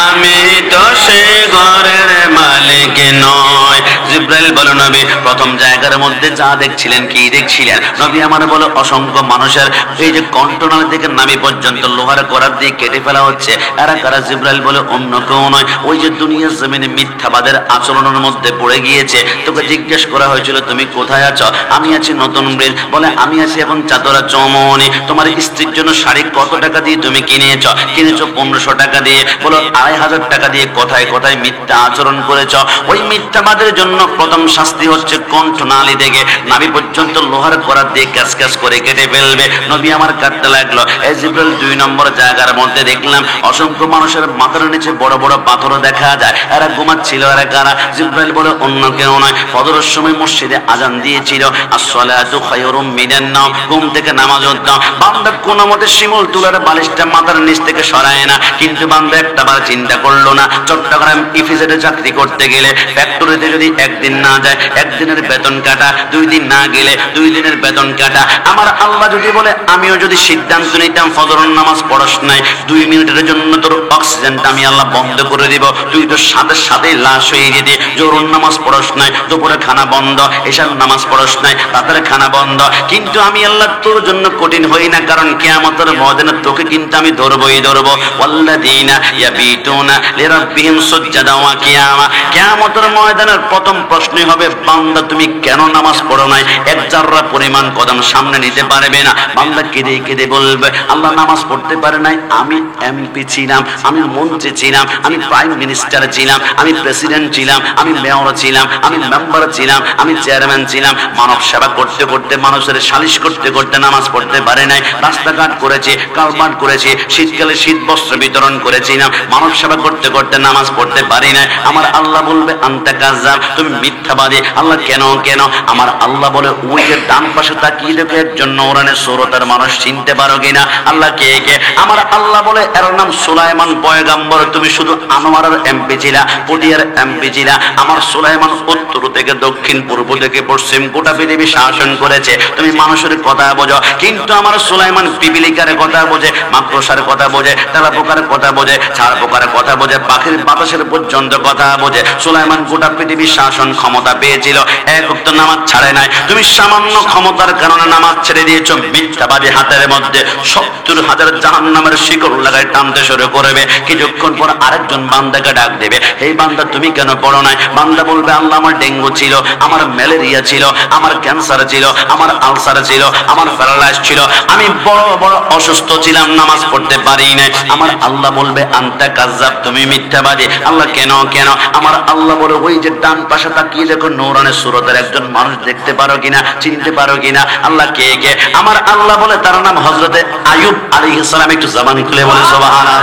আমি তো সে ঘরের মালিক নয়। জিবরাইল বলে নবী প্রথম জায়গার মধ্যে যা দেখছিলেন কি দেখছিলেন? নবী আমার বলে অসংখ্য মানুষের এই যে কণ্ঠনালী থেকে নাভি পর্যন্ত লোহার করাত দিয়ে কেটে ফেলা হচ্ছে। এরা কারা? জিবরাইল বলে অন্য কেউ নয়, ওই যে দুনিয়ার জমিনে মিথ্যাবাদের আচরণের মধ্যে পড়ে গিয়েছে। তোকে জিজ্ঞেস করা হয়েছিল তুমি কোথায় আছো? আমি আছি নতুন ব্রিজ। বলে আমি আছি এখন চাদরা চৌমনি। তোমার স্ত্রীর জন্য শাড়ি কত টাকা দিয়ে তুমি কিনেছো? 1500 টাকা দিয়ে। বলো 2500 টাকা দিয়ে কোথায় কোথায় মিথ্যা আচরণ করেছ? ওই মিথ্যাবাদের জন্য প্রথম শাস্তি হচ্ছে কণ্ঠনালী থেকে নাভি পর্যন্ত লোহার করাত দিয়ে ক্যাস করে কেটে ফেলবে। নবী আমার কাটতে লাগলো। এই জিবরাইল 2 নম্বর জায়গার মধ্যে দেখলাম অসংখ্য মানুষের মাথার নিচে বড় বড় পাথর দেখা যায়। এরা ঘুমাচ্ছিল। এরা কারা? জিবরাইল বলে অন্য কেউ নয়, ফজরের সময় মসজিদে আজান দিয়েছিল আসসালাতু খায়রুম মিনান নাওম, ঘুম থেকে নামাজ পড়তাম। বান্দা কোনো মতে শিমুল তুলার বালিশটা মাথার নিচ থেকে সরায় না, কিন্তু বান্দা একটা বার চিন্তা করলো না চট্টগ্রাম ইফিজেডে চাকরি করতে গেলে ফ্যাক্টরিতে যদি একদিন না যায় একদিনের বেতন কাটা, 2 দিন না গেলে 2 দিনের বেতন কাটা। আমার আল্লাহ যদি বলে আমিও যদি সিদ্ধান্ত নিতাম ফজরের নামাজ পড়াস নাই 2 মিনিটের জন্য তোর অক্সিজেনটা আমি আল্লাহ বন্ধ করে দিব, তুই তো সাথে সাথে লাশ হয়ে যেতে। জোহরের নামাজ পড়াস নাই, দুপুরে খানা বন্ধ, এশার নামাজ পড়াস নাই, রাতের খানা বন্ধ, কিন্তু আমি আল্লাহ তোর জন্য কঠিন হই না, কারণ কিয়ামতের ময়দানে তোকে কিন্তু আমি ধরবই ধরবো। ওয়াল্লাযীনা ইয়াবিতুনা লিরাব্বিহিম সুজদান ওয়া কিয়ামা। কিয়ামতের ময়দানের প্রথম প্রশ্নই হবে বান্দা তুমি কেন নামাজ পড়ো নাই, এক জাররা পরিমাণ কদম সামনে নিতে পারবে না। বান্দা কেঁদে কেঁদে বলবে, আল্লাহ নামাজ পড়তে পারে নাই, আমি এমপি ছিলাম, আমি মন্ত্রী ছিলাম, আমি প্রাইম মিনিস্টার ছিলাম, আমি প্রেসিডেন্ট ছিলাম, আমি মেয়র ছিলাম, আমি মেম্বার ছিলাম, আমি চেয়ারম্যান ছিলাম, মানব সেবা করতে করতে, মানুষের সালিশ করতে করতে নামাজ পড়তে পারে নাই, রাস্তাঘাট করেছি, কালবাট করেছি, শীতকালে শীত বস্ত্র বিতরণ করেছিলাম, মানব সেবা করতে করতে নামাজ পড়তে পারি নাই। আমার আল্লাহ বলবে আনতা কাযযাব, তুমি মিথ্যাবাদী। আল্লাহ কেন কেন? আমার আল্লাহ বলে, ওই যে ডান পাশে তাকিয়ে দেখো একজন নূরানি সুরতের মানুষ, চিনতে পারো কিনা? আল্লাহ কে কে? আমার আল্লাহ বলে, এর নাম সুলাইমান পয়গাম্বর। তুমি শুধু আনোয়ারের এমপি ছিলা, পটিয়ার এমপি ছিলা। আমার সুলাইমান উত্তর থেকে দক্ষিণ, পূর্ব থেকে পশ্চিম গোটা পৃথিবী শাসন করেছে। তুমি মানুষের কথা বোঝো, কিন্তু আমার সুলাইমান পিপিলিকার কথা বোঝে, মাকড়সার কথা বোঝে, তেলাপোকার কথা বোঝে, ছাড় পোকার কথা বোঝে, পাখির বাতাসের পর্যন্ত কথা বোঝে। সুলাইমান গোটা পৃথিবী শাসন ক্ষমতা পেয়েছিল, এক ওয়াক্ত নামাজ ছাড়ে নাই। তুমি সামান্য ক্ষমতার কারণে নামাজ ছেড়ে দিয়েছো। মিথ্যাবাদী হাতের মধ্যে 70,000 জাহান্নামের শিকল লাগায় টানতে শুরু করবে। কিছুক্ষণ পর আরেকজন বান্দাকে ডাক দেবে, এই বান্দা তুমি কেন পড়ো নাই? বান্দা বলবে, আল্লাহ আমার ডেঙ্গু ছিল, আমার ম্যালেরিয়া ছিল, আমার ক্যান্সার ছিল, আমার আলসার ছিল, আমার প্যারালাইজ ছিল, আমি বড় বড় অসুস্থ ছিলাম, নামাজ পড়তে পারি নাই। আমার আল্লাহ বলবে আনতা কাযযাব, তুমি মিথ্যাবাদী। আল্লাহ কেন কেন? আমার আল্লাহ বলে, ওই যে ডান পাশে তাকিয়ে দেখো নূরানি সুরতের একজন মানুষ, দেখতে পারো কিনা, চিনতে পারো কিনা? আল্লাহ কে কে? আমার আল্লাহ বলে, তার নাম হযরতে আইয়ুব আলাইহিস সালাম। একটু জবান খুলে বলে সুবহানাল্লাহ।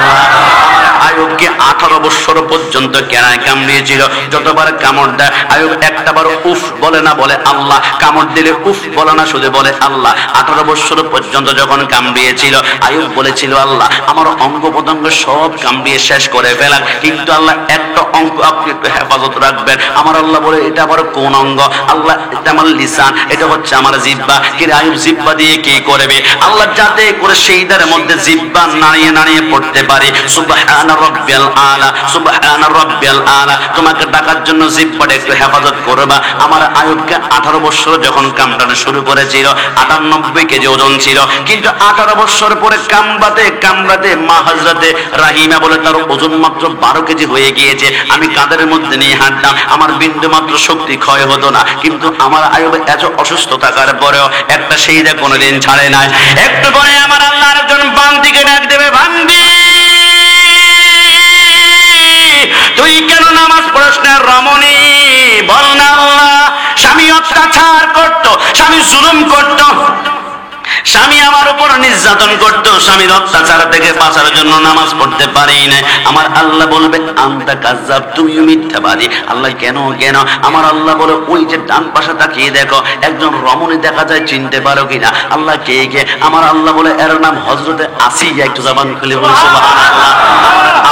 আইয়ুবকে 18 বছর পর্যন্ত কেনায় কামড়িয়েছিল। যতবার কামড় দেয় আইয়ুব একটাবার উফ বলে না, বলে আল্লাহ। কামড় দিলে উফ বলে না, শুধু বলে আল্লাহ। 18 বছর পর্যন্ত যখন কামড়িয়েছিল, আইয়ুব বলেছিল, আল্লাহ আমার অঙ্গ প্রত্যঙ্গ সব কামড়িয়ে শেষ করে ফেলাক, কিন্তু আল্লাহ একটা অঙ্গ আপনি একটু হেফাজত রাখবেন। আমার আল্লাহ বলে, এটা আবার কোন অঙ্গ? আল্লাহ, এটা আমার লিসান, এটা হচ্ছে আমার জিহ্বা। কিন্তু আইয়ুব জিহ্বা দিয়ে কি করবে? আল্লাহ যাতে করে সেইটার মধ্যে জিহ্বা নাড়িয়ে নাড়িয়ে পড়তে পারে। সুবহান রাব্বিয়াল আলা, সুবহান রাব্বিয়াল আলা। তোমাকে ডাকার জন্য জিহ্বাটা একটু হেফাজত করবা। আমার আইয়ুবকে 18 বছর যখন কামড়ানো শুরু করেছিল, 98 কেজি ওজন ছিল, কিন্তু 18 বছর পরে কামড়াতে কামড়াতে মা হযরতে রাহিমা বলে, তার ওজন মাত্র 12 কেজি হয়ে গিয়েছে। আমি কাঁধের মধ্যে নিয়ে হাঁটতাম, আমার বিন্দু মাত্র শক্তি ক্ষয় হতো না। কিন্তু আমার আইয়ুব এত অসুস্থ থাকার পরেও একটা সেইদা কোনোদিন ছাড়ে নাই। একটু পরে আমার আল্লাহ একজন বান্দিকে ডাক দেবে, বান্দি তুই কেন নামাজ পড়ছ না? রমণী বল না। আল্লাহ, স্বামী অত্যাচার করতো, স্বামী জুলুম করতো, স্বামী আমার উপর নির্যাতন করতো, স্বামীর অত্যাচার থেকে বাঁচার জন্য নামাজ পড়তে পারি না। আমার আল্লাহ বলবে আনতা কাযযাব, তুমি মিথ্যাবাদী। আল্লাহ কেন কেন? আমার আল্লাহ বলে, ওই যে ডান পাশে তাকিয়ে দেখো একজন রমণী দেখা যায়, চিনতে পারো কিনা? আল্লাহ কে কে? আমার আল্লাহ বলে, এর নাম হযরতে আসিয়া। একটু জবান খুলে বলে সুবহানাল্লাহ।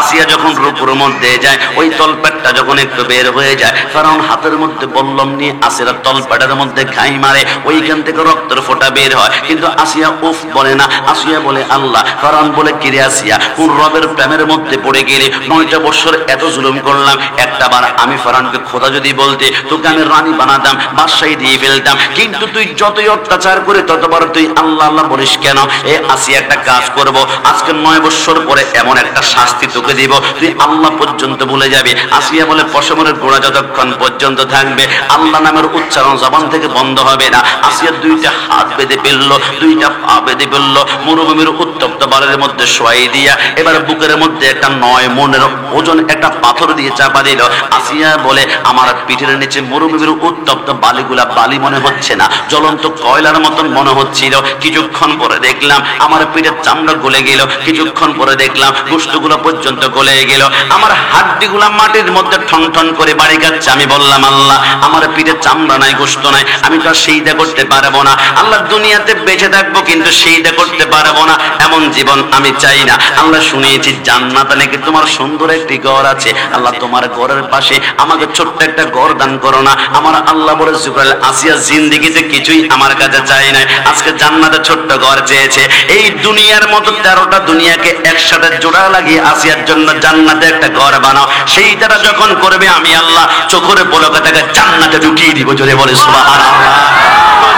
আসিয়া যখন রূপের মধ্যে যায়, ওই তলপেটটা যখন একটু বের হয়ে যায়, ফেরাউন হাতের মধ্যে বল্লম নিয়ে আসিয়ার তলপেটের মধ্যে ঘাই মারে, ওইখান থেকে রক্তের ফোঁটা বের হয়, কিন্তু আসিয়া উফ বলে না। আসিয়া বলে আল্লাহ। ফেরাউন বলে, কিরে আসিয়া, কোন রবের প্রেমের মধ্যে পড়ে গেলে? 9টা বছর এত জুলুম করলাম, একটা বার আমি ফেরাউনকে খোদা যদি বলতে, তোকে আমি রানী বানাতাম, বাদশাহী দিয়ে ফেলতাম, কিন্তু তুই যতই অত্যাচার করে ততবার তুই আল্লাহ আল্লাহ বলিস কেন? এ আসিয়া, একটা কাজ করব, আজকে 9 বছর পরে এমন একটা শাস্তি তোকে দিব, তুই আল্লাহ পর্যন্ত ভুলে যাবে। আসিয়া বলে, পশমের গোড়া যতক্ষণ পর্যন্ত থাকবে আল্লাহ নামের উচ্চারণ জবান থেকে বন্ধ হবে না। আসিয়া 2টা হাত বেঁধে ফেললো, 2টা পা বেঁধে ফেললো, মরুভূমির উত্তপ্ত বালির মধ্যে শোয়াই দিয়া এবার বুকের মধ্যে একটা 9 মনের ওজন একটা পাথর দিয়ে চাপা দিল। আসিয়া বলে, আমার পিঠের নিচে মরুভূমির উত্তপ্ত বালিগুলা বালি মনে হচ্ছে না, জ্বলন্ত কয়লার মতন মনে হচ্ছিল। কিছুক্ষণ পরে দেখলাম আমার পিঠের চামড়া গলে গেল, কিছুক্ষণ পরে দেখলাম গোশতগুলো পর্যন্ত গলে গেল, আমার হাড্ডিগুলা মাটির মধ্যে ঠন ঠন করে বাড়ি খাচ্ছে। আমি বললাম, আল্লাহ আমার পিঠের চামড়া নাই, গোশত নাই, আমি তো আর সেইটা করতে পারবো না। আল্লাহ, দুনিয়াতে বেঁচে থাকবো কিন্তু সেইটা করতে পারবো না, এমন জীবন আমি চাই না। আল্লাহ, শুনিয়েছি জান্নাতে নাকি তোমার সুন্দর একটি ঘর আছে। আল্লাহ, তোমার ঘরের পাশে আমাকে ছোট্ট একটা ঘর দান করো না। আমার আল্লাহ বলে, জিবরাইল, আসিয়া জিন্দেগিতে কিছুই আমার কাছে চাই নাই, আজকে জান্নাতে ছোট্ট ঘর চেয়েছে। এই দুনিয়ার মতো 13টা দুনিয়াকে একসাথে জোড়া লাগিয়ে আসিয়ার জন্য জান্নাতে একটা ঘর বানাও। সেইটা যখন করবে আমি আল্লাহ চোখের পলকে তাকে জান্নাতে ঢুকিয়ে দিব। জোরে বলে সুবহানাল্লাহ।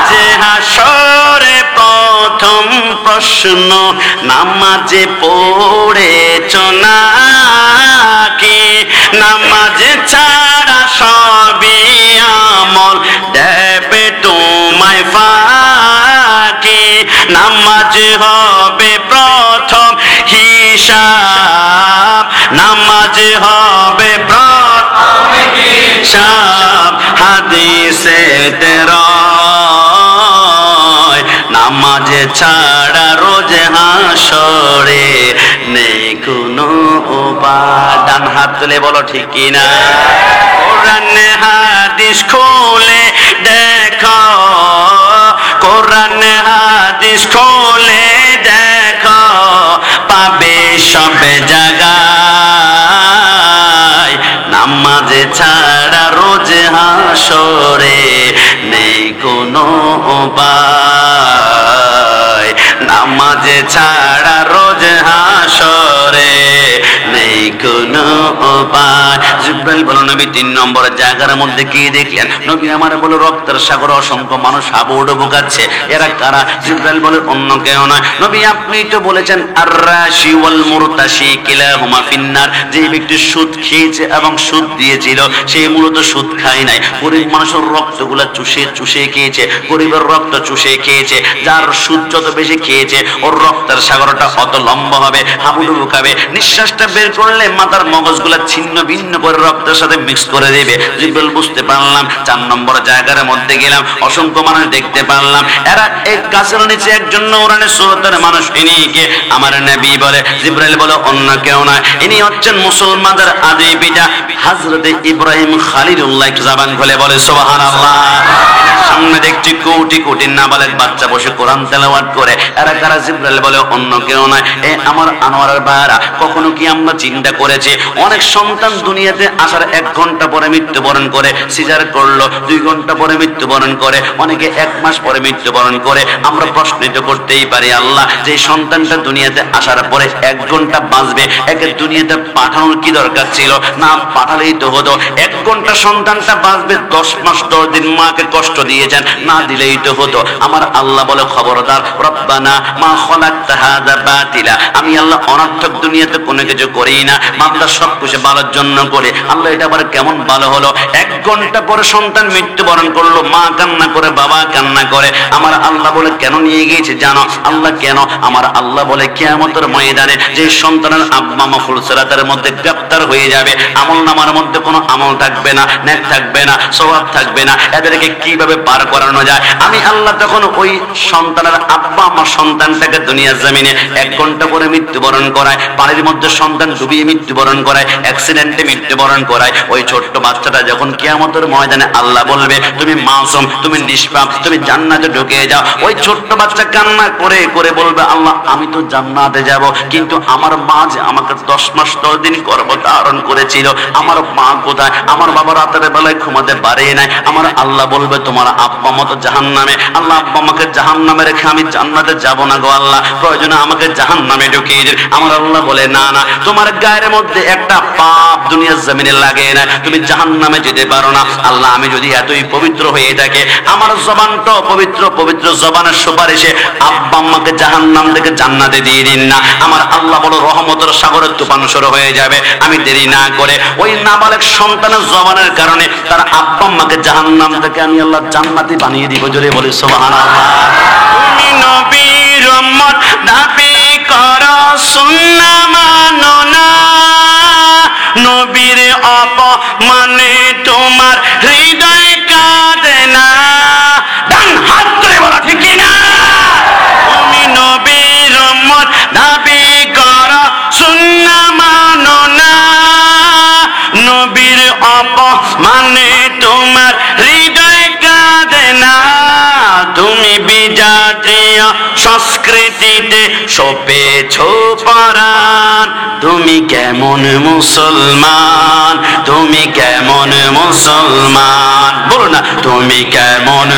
যে হাসরে প্রথম প্রশ্ন, নামাজে পড়েছ নাকি? নামাজে ছাড়া সবই আমল দেবে তো আজ হবে প্রথম হিসাব, নামাজ হবে প্রথম হিসাব। হাদিসে রয় নামাজ ছাড়া রোজ হাসরে নেই কোনো উপায়। ডান হাত তুলে বলো ঠিক কিনা। কোরআন হাদিস খুলে দেখো, কোরআন হাদিস খুলে দেখো, পাবে সব জায়গায় নামাজ ছাড়া রোজ হাসরে নেই কোনো উপায়, নামাজ ছাড়া রোজ হাসরে নেই কোনো উপায়। জিবরাইল বলো নবী 3 নম্বর জায়গার মধ্যে কি দেখলেন? নবী আমার বলো রক্তের সাগর, অসংখ্য মানুষ হাবুডুবু বোকাচ্ছে। এরা কারা? জিবরাইল বলে অন্য কেউ নয়। নবী আপনি তো বলেছেন আর রাশি ওয়াল মুরতাশি কিলাহুমা ফিন্নার, যে ব্যক্তি সুদ খেয়েছে এবং সুদ দিয়েছিল সে মূলত সুদ খায় নাই, গরিব মানুষের রক্তগুলা চুষে চুষে খেয়েছে, গরিবের রক্ত চুষে খেয়েছে। যার সুদ যত বেশি খেয়েছে ওর রক্তের সাগরটা অত লম্বা হবে, হাবুডুবু খাবে, নিঃশ্বাসটা বের করলে মাথার মগজগুলা ছিন্ন ভিন্ন করে রক্তের সাথে মিক্স করে দেবে। জিবরাইল বুঝতে পারলাম। 4 নম্বর জায়গার মধ্যে গেলাম, অসংখ্য মানুষ দেখতে পারলাম। এরা এক গাছের নিচে একজন নূরানি সুরতের মানুষ। ইনি কে? আমার নবী বলে। জিবরাইল বলে অন্য কেউ নয়, ইনি হচ্ছেন মুসলমানদের আদি পিতা হযরতে ইব্রাহিম খলিলুল্লাহ। একটু জবান খুলে বলে সুবহানাল্লাহ। সামনে দেখছি কোটি কোটি নাবালেগ বাচ্চা বসে কোরআন তেলাওয়াত করে। এরা কারা? জিবরাইল বলে অন্য কেউ নয়, এ আমার আনোয়ারের ভাইরা, কখনো কি আমরা চিন্তা করেছি অনেক সন্তান দুনিয়াতে আসার 1 ঘন্টা পরে মৃত্যুবরণ করে, সিজার করলো 2 ঘন্টা পরে মৃত্যুবরণ করে, অনেকে 1 মাস পরে মৃত্যুবরণ করে। আমরা প্রশ্নিত করতেই পারি আল্লাহ, যে সন্তানটা দুনিয়াতে আসার পরে 1 ঘন্টা বাঁচবে, একে দুনিয়াতে পাঠানোর কি দরকার ছিল? না পাঠালেই তো হতো। 1 ঘন্টা সন্তানটা বাঁচবে, 10 মাস 10 দিন মাকে কষ্ট দিয়েছেন, না দিলেই তো হতো। আমার আল্লাহ বলে খবরদার, রব্বানা মা খালাকতা হাযা বাতিলা, আমি আল্লাহ অনর্থক দুনিয়াতে কোনো কিছু করি না, বান্দা সব কিছু ভালোর জন্য করে। আল্লাহ এটা আবার কেমন ভালো হলো? 1 ঘন্টা পরে সন্তান মৃত্যুবরণ করলো, মা কান্না করে, বাবা কান্না করে। আমার আল্লাহ বলে কেন নিয়ে গিয়েছে জানো? আল্লাহ কেন? আমার আল্লাহ বলে কিয়ামতের ময়দানে যে সন্তানের আব্বা মা ফুলসিরাতের মধ্যে গ্রেফতার হয়ে যাবে, আমল নামার মধ্যে কোনো আমল থাকবে না, নেক থাকবে না, সওয়াব থাকবে না, এদেরকে কিভাবে পার করানো যায়? আমি আল্লাহ তখন ওই সন্তানের আব্বা মা সন্তানটাকে দুনিয়ার জমিনে 1 ঘন্টা পরে মৃত্যুবরণ করায়, পানির মধ্যে সন্তান ডুবিয়ে মৃত্যুবরণ করায়, অ্যাক্সিডেন্টে মৃত্যুবরণ করায়। ওই ছোট্ট বাচ্চাটা যখন কিয়ামতের ময়দানে আল্লাহ বলবে তুমি মাসুম, তুমি নিষ্পাপ, তুমি জান্নাতে ঢুকে যাও, ওই ছোট্ট বাচ্চা কান্না করে করে বলবে আল্লাহ আমি তো জান্নাতে যাব, কিন্তু আমার মা যে আমাকে 10 মাস 10 দিন গর্ভধারণ করেছিল, আমার মা কোথায়? আমার বাবা রাতের বেলায় ঘুমাতে পারে নাই। আমার আল্লাহ বলবে তোমার আব্বা মা তো জাহান্নামে, আল্লাহ আব্বা আমাকে জাহান্নামে রেখে আমি জান্নাতে যাব না গো আল্লাহ, প্রয়োজনে আমাকে জাহান্নামে ঢুকিয়ে দিন। আমার আল্লাহ বলে না না, তোমার গায়ের মধ্যে একটা পাপ দুনিয়ার জমিনে লাগে না, তুমি জাহান্নামে যেতে পারো না। আল্লাহ আমি যদি এতই পবিত্র হয়ে থাকে, আমার জবানটা পবিত্র, পবিত্র জবানের সুপারিশে আব্বা আম্মাকে জাহান্নাম থেকে জান্নাতে দিয়ে দিন না। আমার আল্লাহ বলো রহমতের সাগরের তুফান শুরু হয়ে যাবে। আমি দেরি না করে ওই নাবালেগ সন্তানের জবানের কারণে তার আব্বা আম্মাকে জাহান্নাম থেকে আমি আল্লাহ জান্নাতি বানিয়ে দিব। জোরে বলি সুবহানাল্লাহ। তুমি নবীর উম্মত দাবি করো, সুন্নাহ মানো না, নবীর অপমানে তোমার হৃদয় কাঁদে না। ডান হাত তুলে বলো ঠিক না। তুমি নবীর উম্মত দাবি করো, সুন্নাহ মানো না, নবীর অপমানে তোমার হৃদয় কাঁদে না। তুমি বিজাতীয় সংস্কৃতিতে সপেছো পরাণ, তুমি কেমন মুসলমান, তুমি কেমন মুসলমান, বলো না তুমি কেমন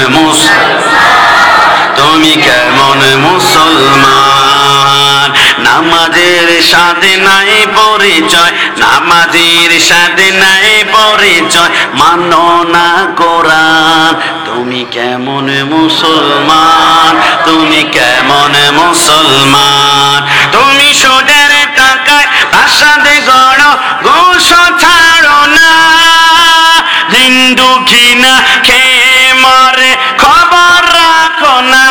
তুমি কেমন মুসলমান। নামাজের সাথে নাই পরিচয়, নামাজের সাথে নাই পরিচয়, মানো না কোরআন, তুমি কেমন মুসলমান, তুমি কেমন মুসলমান। তুমি সুদের টাকায় আশাতে গড়ো, ঘুষ ছাড়ো না, দিন দুঃখী না খেয়ে মরে খবর রাখো না।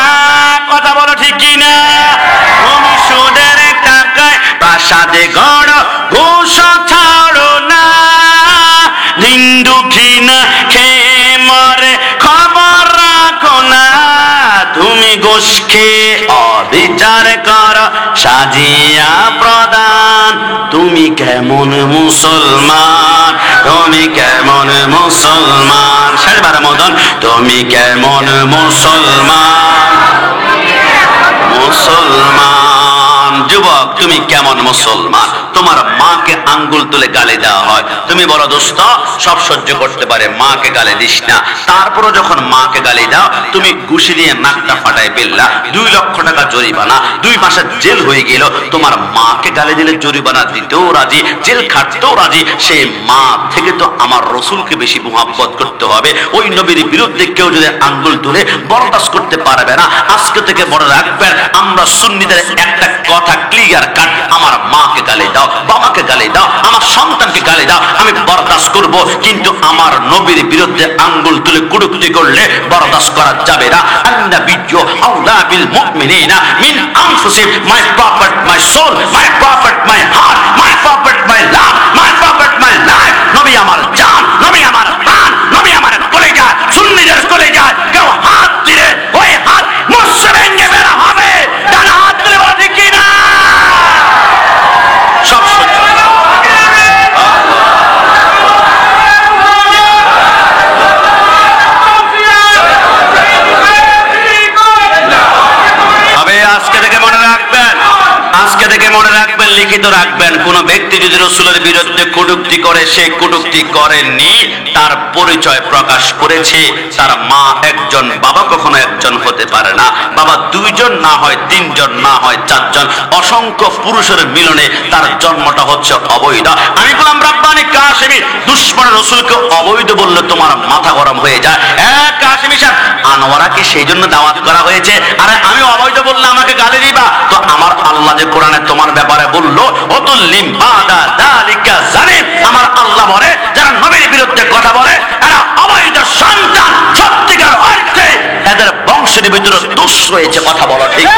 কথা বলো ঠিক কিনা? গোষ্ঠী অবিচার কর সাজিয়া প্রদান। তুমি কেমন মুসলমান, তুমি কেমন মুসলমান, শেষবার মদন, তুমি কেমন মুসলমান, মুসলমান। যুবক তুমি কেমন মুসলমান? তোমার মাকে আঙ্গুল তুলে গালি দেওয়া হয়, তুমি বলো দোস্ত সব সহ্য করতে পারে, মাকে গালি দিস না। তারপরে যখন মাকে গালি দাও, তুমি ঘুষি দিয়ে নাকটা ফাটাই ফেললা, 2 লক্ষ টাকা জরিমানা, 2 মাসের জেল হয়ে গেল। তোমার মাকে গালি দিলে জরিমানা দিতেও রাজি, জেল খাটতেও রাজি। সেই মা থেকে তো আমার রসুলকে বেশি মুহাব্বত করতে হবে। ওই নবীর বিরুদ্ধে কেউ যদি আঙ্গুল তুলে বরদাস্ত করতে পারবে না। আজকে থেকে মনে রাখবেন, আমরা সুন্নিদের একটা কথা ক্লিয়ার কাট, আমার মাকে গালি দাও, বাবাকে গালি দাও, আমার সন্তানকে গালি দাও, আমি বরদাস্ত করব, কিন্তু আমার নবীর বিরুদ্ধে আঙ্গুল তুলে কুটুক্তি করলে বরদাস্ত করা যাবে না। আন-নাবিয়্যু আওলা বিল মুমিনিনা মিন আনফুসিহিম, my prophet, my soul, my prophet, my heart, my prophet, my love, my prophet, my life. নবী আমার জান, নবী আমার প্রাণ, নবী আমার কলিজা, সুন্নিদের কলিজা। কেউ হাত দিলে ওই হাত মুসলিম ভেঙে বের হবে। ডান হাত তুলে বলা ঠিক কি না? সব সহ্য তবে আজকে থেকে মনে রাখবেন, আজকে থেকে মনে রাখবেন, লিখিত রাখবেন, কোন ব্যক্তি যদি রসুলের বিরুদ্ধে কটূক্তি করে, সে কটূক্তি করেননি, তার পরিচয় প্রকাশ করেছে। তার মা একজন, বাবা কখনো একজন হতে পারে না। বাবা 2 জন না হয়, 3 জন না হয়, 4 জন, অসংখ্য পুরুষের মিলনে তার জন্মটা হচ্ছে অবৈধ। আমি বললাম রাব্বানি কাশেমি, দুশ্মন রসুলকে অবৈধ বললে তোমার মাথা গরম হয়ে যায়। কাশেমি সাহেব, আনোয়ারাকে সেই জন্য দাওয়াত করা হয়েছে। আরে আমি অবৈধ বললে আমাকে গালি দিবা? তো আমার আল্লাহ যে কোরআনে তোমার ব্যাপারে বললো, ওতুল্লিম বাদা যালিকা জালিম, আমার আল্লাহ বলে যারা নবীর বিরুদ্ধে কথা বলে এরা অবৈধ সন্তান। সত্যিকার অর্থে এদের বংশের ভিতরে দোষ রয়েছে, কথা বলা ঠিক।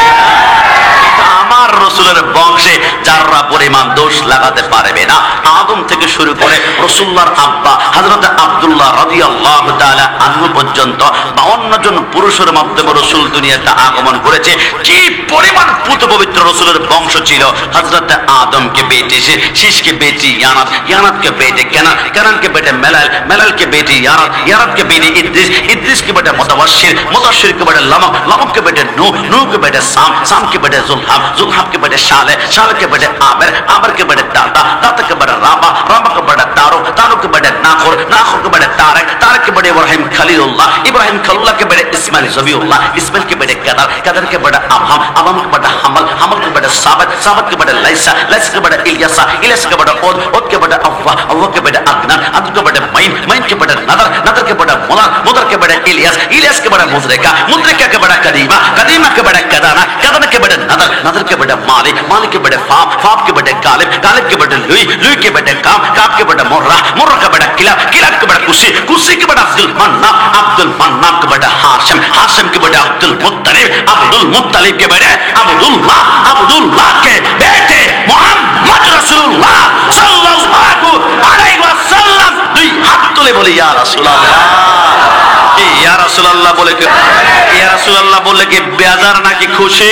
আমার রসুলের বংশে যারা পরিমাণ দোষ লাগাতে পারবে না। আদম থেকে শুরু করে রসুল্লাহর আব্বা হযরত আব্দুল্লাহ রাদিয়াল্লাহু তাআলা আনহু পর্যন্ত 52 জন পুরুষের মাধ্যমে রসুল দুনিয়াতে আগমন করেছে। কি পরিমাণ পুত পবিত্র রসুলের বংশ ছিল। হযরত আদমকে বেটে শীষকে বেটি ইয়ানাত, ইয়ানাতকে বেটে কেনান, কেনানকে বেটে মেলাল, মেলালকে বেটে ইয়ানাত, ইয়ানাতকে বেটে ইদ্রিস, ইদ্রিসকে বেটে মুতাওয়াশশির, মুতাওয়াশশিরকে বেটে লামক, লামককে বেটে নূহ, নূহকে বেটে সাম, সামকে বেটে जुल्हाब, जुल्हाब के बड़े शाले, शाले के बड़े आमिर, आमिर के बड़े दाता, दाता के बड़े राबा, राबा के बड़े तारो, तारो के बड़े नाखुर, नाखुर के बड़े तारक, तारक के बड़े इब्राहिम खलीलुल्लाह, इब्राहिम खलीलुल्लाह के बड़े इस्माइल ज़बीउल्लाह, इस्माइल के बड़े कदर, कदर के बड़े अबहम, अबहम के बड़े हमल, हमल के बड़े साबत, साबत के बड़े लैसा, लैसा के बड़े इलियासा, इलियास के बड़े ओद, ओद के बड़े अव्वा, अव्वा के बड़े अदनान, अदनान के बड़े मईन, मईन के बड़े नदर, नदर के बड़े मुदर, मुदर के बड़े इलियास, इलियास के बड़े मुद्रिका, मुद्रिका के बड़े कदीमा, कदीमा के बड़े कदाना, कदाना के बड़े नदर, नदर के बड़े मालिक, मालिक के बड़े फाप, फाप के बड़े गालिब, गालिब के बड़े लुई, लुई के बड़े काम, काम के बड़े मुर्रा, मुर्रा के बड़े किला, किला के बड़े कुशी, कुशी के बड़े अब्दुल मन्नान, अब्दुल मन्नान के बड़े हाशिम, हाशिम के बड़े अब्दुल मुत्तलिब, अब्दुल मुत्तलिब के बड़े अब्दुल्लाह, अब्दुल्लाह के बेटे मोहम्मद रसूलुल्लाह सल्लल्लाहु अलैहि वसल्लम। দুই হাত তুলে বলি ইয়া রাসূলুল্লাহ, ইয়া রাসূলুল্লাহ বলে কি, ইয়া রাসূলুল্লাহ বলে কি বেজার নাকি খুশি?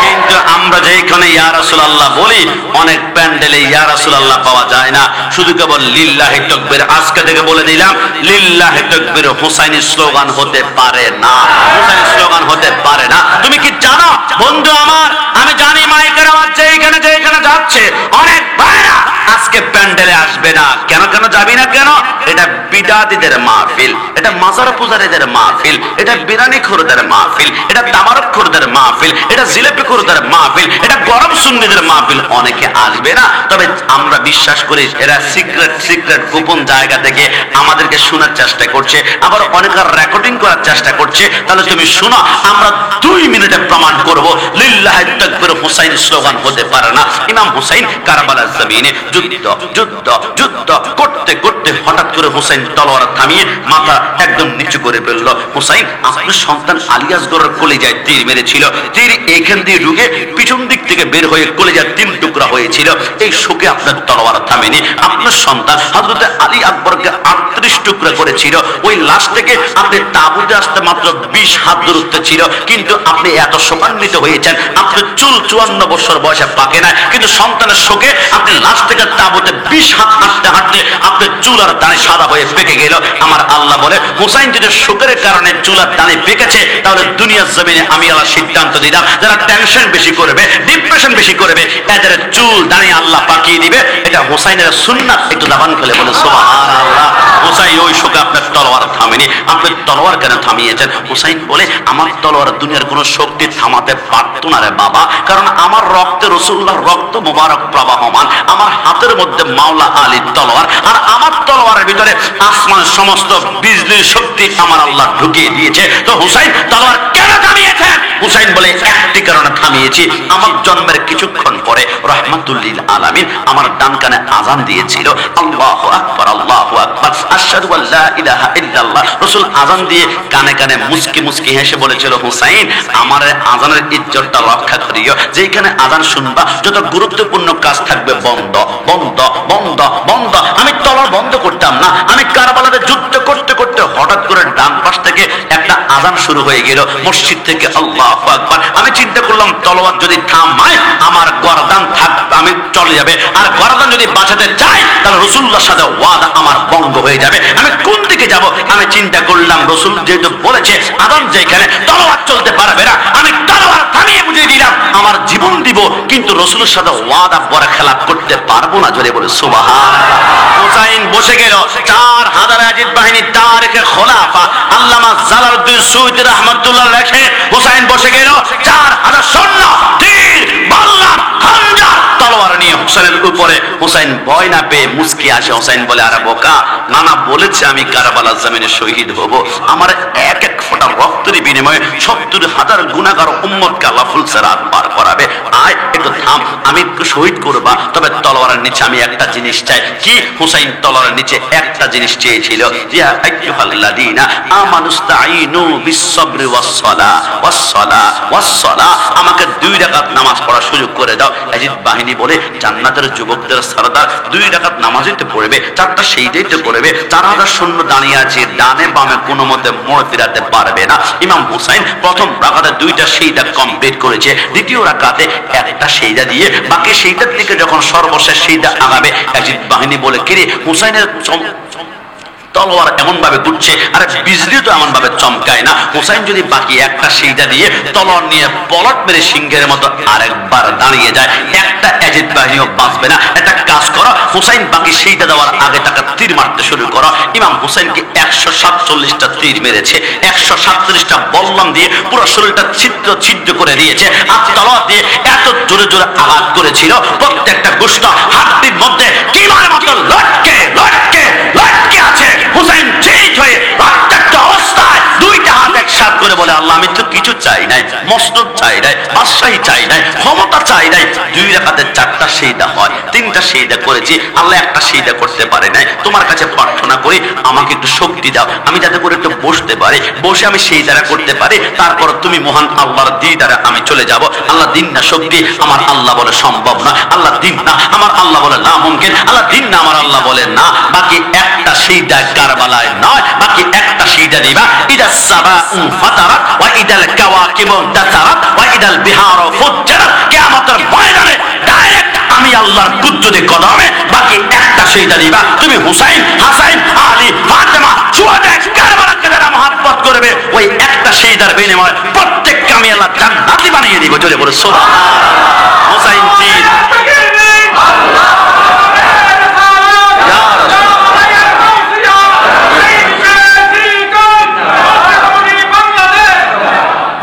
কিন্তু আমরা যেখানে ইয়া রাসূলুল্লাহ বলি, অনেক প্যান্ডেলে ইয়া রাসূলুল্লাহ পাওয়া যায় না, শুধু কেবল লিল্লাহি তাকবীর। আজকে থেকে বলে দিলাম, লিল্লাহি তাকবীর হুসাইনি স্লোগান হতে পারে না, হুসাইনি স্লোগান হতে পারে না। তুমি কি জানো বন্ধু আমার, আমি জানি মাইকের আওয়াজ যেখানে যেখানে যাচ্ছে অনেক ভাইরা আজকে প্যান্ডেলে আসবে না। কেন কেন যাবি না কেন? এটা বিদাতীদের মাহফিল, এটা মাজার পূজারীদের মাহফিল, এটা বিরানি খোরদের মাহফিল, এটা তামারক খোরদের মাহফিল, এটা জিলেপি খোরদের মাহফিল, এটা গরম সুন্নিদের মাহফিল। অনেকে আসবে না, তবে আমরা বিশ্বাস করি এরা সিক্রেট সিক্রেট গোপন জায়গা থেকে আমাদেরকে শোনার চেষ্টা করছে, আবার অনেকে রেকর্ডিং করার চেষ্টা করছে। তাহলে তুমি শোনো, আমরা 2 মিনিটে প্রমাণ করব লিল্লাহ লিল্লাহি তাকবীর হুসাইন স্লোগান হতে পারে না। ইমাম হুসাইন কারবালার জমিনে যুদ্ধ যুদ্ধ যুদ্ধ করতে করতে হঠাৎ করে হুসাইন তলোয়ার থামিয়ে মাথা একদম নিচু করে ফেলল। হুসাইন, আপনার সন্তান আলী আসগরের কলিজায় তীর মেরেছিল, তীর এইখান দিয়ে ঢুকে পিছন দিক থেকে বের হয়ে কলিজার 3 টুকরা হয়েছিল। এই শোকে আপনার তলোয়ার থামেনি। আপনার সন্তান হযরত আলী আকবরকে 38 টুকরা করেছিল। ওই লাশ থেকে আপনি তাঁবুতে আসতে মাত্র 20 হাত দূরত্বে ছিল, কিন্তু আপনি এত শোকান্বিত হয়েছেন, আপনার চুল 54 বছর বয়সে পাকে না, কিন্তু সন্তানের শোকে আপনি লাশ থেকে তাঁবুতে 20 হাত হাঁটতে হাঁটতে আপনার চুল আর দাড়ি সাদা হয়ে পেকে গেল। আমার আল্লাহ বলে, হুসাইন যদি শোকের কারণে চুল আর দাড়ি পেকেছে, তাহলে দুনিয়ার জমিনে আমি আল্লাহ সিদ্ধান্ত দিলাম, যারা টেনশন বেশি করবে, ডিপ্রেশন বেশি করবে, এদের চুল দাড়ি আল্লাহ পাকিয়ে দিবে। এটা হুসাইনের সুন্নাত। একটু দাবান খুলে বলে সুবহানাল্লাহ। হুসাইন, ওই শোকে আপনার তলোয়ার থামেনি, আপনি তলোয়ার কেন থামিয়েছেন? হুসাইন বলে, আমার তলোয়ার দুনিয়ার কোনো শক্তি থামাতে পারতো না রে বাবা, কারণ আমার রক্তে রাসূলুল্লাহর রক্ত মুবারক প্রবাহমান, আমার হাতের মধ্যে মাওলা আলীর তলোয়ার, আর আমার তলোয়ারের ভিতরে আসমান সমস্ত বিজলির শক্তি আমার আল্লাহ ঢুকিয়ে দিয়েছে। তো হুসাইন তলোয়ার কেন থামিয়েছেন? হুসাইন বলে, একটি কারণে থামিয়েছি, আমার জন্মের কিছুক্ষণ পরে রাহমাতুল লিল আলামিন আমার ডান কানে আযান দিয়েছিল, আল্লাহু আকবার আল্লাহু আকবার আশহাদু আল্লা ইলাহা ইল্লাল্লাহ। রাসূল আযান দিয়ে কানে কানে মুস্কি মুস্কি হেসে বলেছিল, হুসাইন, আমার আযানের ইজ্জতটা রক্ষা করিও, যেখানে আযান শুনবা যত গুরুত্বপূর্ণ কাজ থাকবে বন্ধ বন্ধ বন্ধ বন্ধ। আমি তলোয়ার বন্ধ করতাম না। আমি কারবালাতে যুদ্ধ করতে করতে হঠাৎ করে ডান পাশ থেকে একটা আযান শুরু হয়ে গেল, মসজিদ থেকে আল্লাহু আকবার। আমি চিন্তা করলাম, তলোয়ার যদি থামায় আমার গর্দান থাক, আমি চলে যাবে, আর গর্দান যদি বাঁচাতে চাই তাহলে রাসূলুল্লাহর সাথে ওয়াদা আমার ভঙ্গ হয়ে যাবে। আমি কোন দিকে যাব? আমি চিন্তা করলাম, রাসূল যেহেতু বলেছে আযান যেখানে, তলোয়ার চলতে পারবে না, আমি তলোয়ার থামিয়ে বুঝিয়ে দিলাম আমার জীবন দিব, কিন্তু রাসূলের সাথে ওয়াদা বড় খেলাপ করতে পারবো না। জোরে বলে সুবহানাল্লাহ। হুসাইন বসে গেল। 4000 আজিদ বাহিনী তারিখে খোলাফা আল্লামা জালালউদ্দিন সুয়ুতী রাহমাতুল্লাহ লেখে, হুসাইন বসে গেল 4000 সৈন্য, তীর, বল্লম, খঞ্জর, তলোয়ার নিয়ে হুসাইনের উপরে। হুসাইন ভয় না পেয়ে মুস্কি আসে। হুসাইন বলে, আরে বোকা, নানা বলেছে আমি কারবালার জমিনে শহীদ হব, আমার এক এক ফোঁটা রক্তের বিনিময়ে 70,000 গুনাহগার উম্মতকে আল্লাহ ফুলসেরাত পার করাবে। আয় একটু থাম, আমি একটু শহীদ করবা, তবে তলোয়ারের নিচে আমি একটা জিনিস চাই। কি? হুসাইন তলোয়ারের নিচে একটা জিনিস চেয়েছিল, ইয়া আইয়ুহাল্লাযীনা আমানুস্তাঈনু বিস-সাবরি ওয়াস-সালাহ ওয়াস-সালাহ ওয়াস-সালাহ। আমাকে 2 রাকাত নামাজ পড়ার সুযোগ করে দাও। ইয়াজিদ বাহিনী বলে, জান্নাতের যুবকদের সরদার 2 রাকাত নামাজই তো পড়বে, 4টা সেইটাই তো করবে, 4000 সৈন্য দাঁড়িয়ে আছে, ডানে বামে কোনো মতে মোড় ফিরাতে পারবে না। ইমাম হুসাইন প্রথম রাকাতে 2টা সেইদা কমপ্লিট করেছে, দ্বিতীয় রাকাতে একটা সেইদা দিয়ে বাকি সেইটার দিকে যখন সর্বশেষ সেইদা আগাবে, ইয়াজিদ বাহিনী বলে, কিরে হুসাইনের তলোয়ার এমন ভাবে ঘুরছে, আরে বিজলি তো এমন ভাবে চমকায় না। হুসাইন যদি বাকি একটা সেইটা দিয়ে তলোয়ার নিয়ে পলট মেরে সিংহের মতো আরেকবার দাঁড়িয়ে যায়, একটা ইয়াজিদ বাহিনীও বাঁচবে না। একটা কাজ করো, হুসাইন বাকি সেইটা দেওয়ার আগে তাকে তীর মারতে শুরু করো। ইমাম হুসাইনকে 147টা তীর মেরেছে, 147টা বল্লম দিয়ে পুরো শরীরটা ছিদ্র ছিদ্র করে দিয়েছে। আর তলোয়ার দিয়ে এত জোরে জোরে আঘাত করেছিল, প্রত্যেকটা গোশত হাড্ডির মধ্যে কিমার মতো লটকে লটকে লটকে আছে। হুসাইন ঠিক হয়ে প্রত্যেকটা অবস্থায় 2টা হাত একসাথে করে বলে, আল্লাহ, আমি তো কিছু চাই নাই, মসনদ চাই নাই, বাদশাহী চাই নাই, ক্ষমতা চাই নাই। 2 রাকাতে 4টা সেইদা হয়, 3টা সেইদা করেছি, আল্লাহ একটা সেইদা করতে পারে নাই। তোমার কাছে প্রার্থনা করি, আমাকে একটু শক্তি দাও, আমি যাতে করে একটু বসতে পারি, বসে আমি সেইদারা করতে পারি, তারপর তুমি মহান আল্লাহর দিদারে আমি চলে যাব। আল্লাহ দিন না শক্তি, আমার আল্লাহ বলে সম্ভব না। আল্লাহ দিন না, আমার আল্লাহ বলে না মুমকিন। আল্লাহ দিন না, আমার আল্লাহ বলে না। বাকি একটা সেইদা কারবালায় নয়, বাকি একটা সেইদা দিবা। ইদাস সাবাউ ফাতারাত ওয়া ইদাল কাওয়াকিবু দাতারাত ওয়া ইদাল বিহারু ফুজ্জারাত। কিয়ামতের ময়দানে ডাইরেক্ট আমি আল্লাহর কুদরতে কদমে বাকি একটা সেইদা দিবা। তুমি হুসাইন, হাসান, আলী, ফাতেমা, সুহাদা কারবালাকে যারা মহব্বত করবে, ওই একটা সেইদার বিনিময়ে প্রত্যেককে আমি আল্লাহ জান্নাতি বানিয়ে দিব। জোরে বলে সুবহানাল্লাহ। হুসাইন তীর,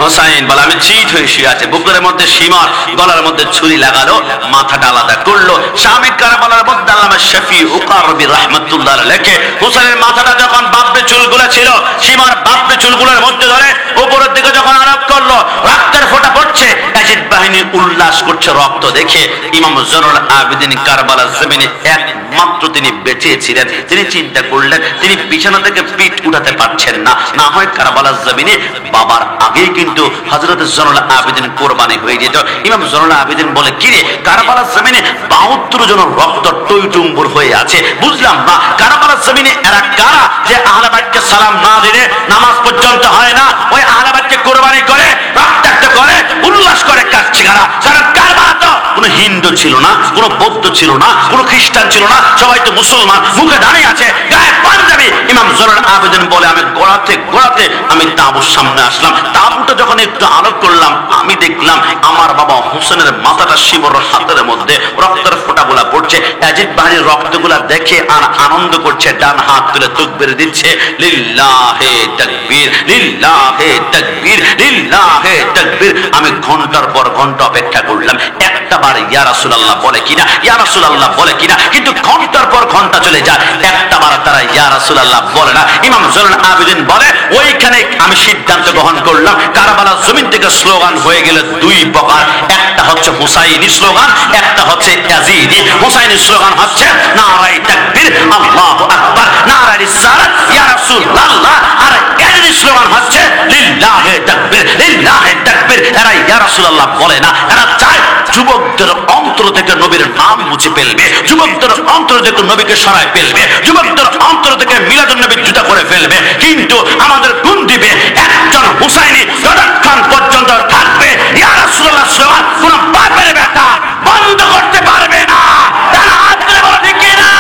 হুসাইন বলে, আমি চিট হয়ে শুয়ে আছে, বুকের মধ্যে সীমার, গলার মধ্যে ছুরি লাগালো, মাথাটা আলাদা করলো। স্বামী কারবালার মধ্যে আল্লামা শফি উকারবি রাহমাতুল্লাহ লেখে, হুসাইনের মাথাটা যখন বাপরে চুলগুলো ছিল, সীমার বাপরে চুলগুলোর মধ্যে ধরে উপরের দিকে যখন আরোপ করলো, রক্তের ফোঁটা পড়ছে, ইয়াজিদ বাহিনী বাহিনী উল্লাস করছে রক্ত দেখে ইমাম জয়নুল আবেদিন কারবালার জমিনে একমাত্র তিনি বেঁচে ছিলেন। তিনি চিন্তা করলেন তিনি বিছানা থেকে পিঠ উঠাতে পারছেন না, না হয় কারবালার জমিনে বাবার আগেই কিন্তু হযরত জয়নুল আবেদিন কোরবানি হয়ে যেত। ইমাম জয়নুল আবেদিন বলে, কিরে কারবালার জমিনে 72 জন রক্ত টইটুম্বুর হয়ে আছে, বুঝলাম না কারবালার জমিনে এরা কারা যে আহলে বাইতকে সালাম না দিলে নামাজ পর্যন্ত হয় না, ওই আহলে বাইতকে কোরবানি করে রক্তাক্ত করে উল্লাস করে কাটছে কারা? কারণ কারবালা তো কোনো হিন্দু ছিল না, কোনো বৌদ্ধ ছিল না, কোনো খ্রিস্টান ছিল না, সবাই তো মুসলমান, মুখে দাঁড়িয়ে আছে, গায়ে পাঞ্জাবি। ইমাম জয়নুল আবেদিন বলে, আমি গোড়াতে গোড়াতে আমি তাঁবুর সামনে আসলাম। তাঁবুটা যখন একটু আলো করলাম, আমি দেখলাম আমার বাবা হোসেনের মাথাটা শিবর হাতের মধ্যে রক্তের ফোঁটাগুলা পড়ছে। ইয়াজিদ বাহিনীর রক্তগুলা দেখে আর আনন্দ করছে, ডান হাত তুলে তাকবীর দিচ্ছে, লিল্লাহে তাকবীর, লিল্লাহে তাকবীর, লিল্লাহে তাকবীর। আমি ঘন্টার পর ঘন্টা অপেক্ষা করলাম একটা বার ইয়া রাসূলুল্লাহ বলে কিনা, ইয়া রাসূলুল্লাহ বলে কিনা, কিন্তু ঘন্টার পর ঘন্টা চলে যায়, একটা বার তারা ইয়া রাসূলুল্লাহ বলে না। ইমাম জয়নুল আবেদিন বলে, ওইখানে আমি সিদ্ধান্ত গ্রহণ করলাম কারবালার জমিন থেকে স্লোগান হয়ে গেল দুই প্রকার, একটা হচ্ছে হুসাইনি স্লোগান, একটা হচ্ছে ইয়াজিদি। হুসাইনি স্লোগান হচ্ছে নারায়ে তাকবীর, আল্লাহু আকবার, নারায়ে রিসালাত, ইয়া রাসূলুল্লাহ। আর ইয়াজিদি স্লোগান হচ্ছে লিল্লাহে তাকবীর, লিল্লাহে তাকবীর। এরা ইয়া রাসূলুল্লাহ বলে না, এরা চায় যুবকদের অন্তর থেকে নবীর নাম মুছে ফেলবে, যুবকদের অন্তর থেকে নবীকে সরায় ফেলবে, যুবকদের অন্তর থেকে মিলাদুন নবীর জুতা করে ফেলবে। কিন্তু আমাদের কোন দিবে একজন হুসাইনি যতক্ষণ পর্যন্ত থাকবে ইয়া রাসূলুল্লাহ স্লোগান কোন বাপের বেটা বন্ধ করতে পারবে না। তারা হাত তুলে বলো ঠিক কি না?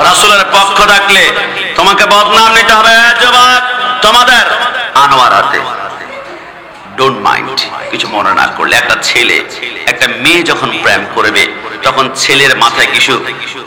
রাসূলের পক্ষ ডাকলে তোমাকে বদনাম নিতে হবে। যুবক, তোমাদের আনোয়ারাতে ডোন্ট মাইন্ড, কিছু মনে না করলে, একটা ছেলে একটা মেয়ে যখন প্রেম করবে তখন ছেলের মাথায় কিছু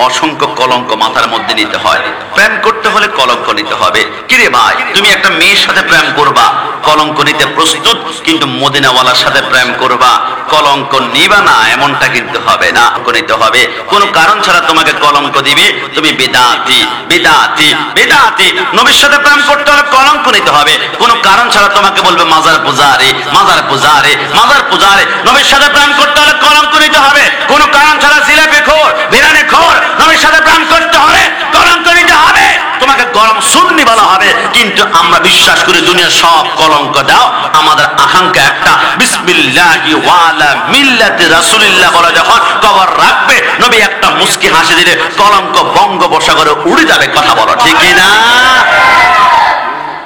অসংখ্য কলঙ্ক মাথার মধ্যে নিতে হয়। প্রেম করতে হলে কলঙ্ক নিতে হবে। কিরে ভাই, তুমি একটা মেয়ের সাথে প্রেম করবা, কলঙ্ক নিতে প্রস্তুত, কিন্তু মদিনাওয়ালার সাথে প্রেম করবা, কলঙ্ক নিবা না এমনটা কিন্তু হবে না, নিতে হবে। কোন কারণ ছাড়া তোমাকে কলঙ্ক দিবে, তুমি বিদআতি, বিদআতি, বিদআতি। নবীর সাথে প্রেম করতে হলে কলঙ্ক নিতে হবে। কোন কারণ ছাড়া তোমাকে বলবে মাজার পূজারি, মাজার পূজারি, মাজার পূজারি। নবীর সাথে প্রেম করতে হলে কলঙ্ক নিতে হবে। কোন কারণ ছাড়া জিলাপি খোর, বিরিয়ানি খোর, নবীর সাথে প্রেম করতে হলে কলঙ্ক নিতে হবে। তোমাকে গরম সুন্নি বলা হবে, কিন্তু আমরা বিশ্বাস করি দুনিয়ার সব কলঙ্ক দাও, আমাদের আকাঙ্ক্ষা একটা, বিসমিল্লাহি ওয়ালা মিল্লাতি রাসূলিল্লাহ বলে যখন কবর রাখবে, নবী একটা মুস্কি হাসি দিলে কলঙ্ক বঙ্গোপসাগরে উড়ে যাবে। কথা বলো ঠিক না?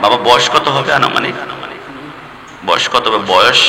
বাবা বয়স কত হবে আনুমানিক? বয়স কত হবে? বয়স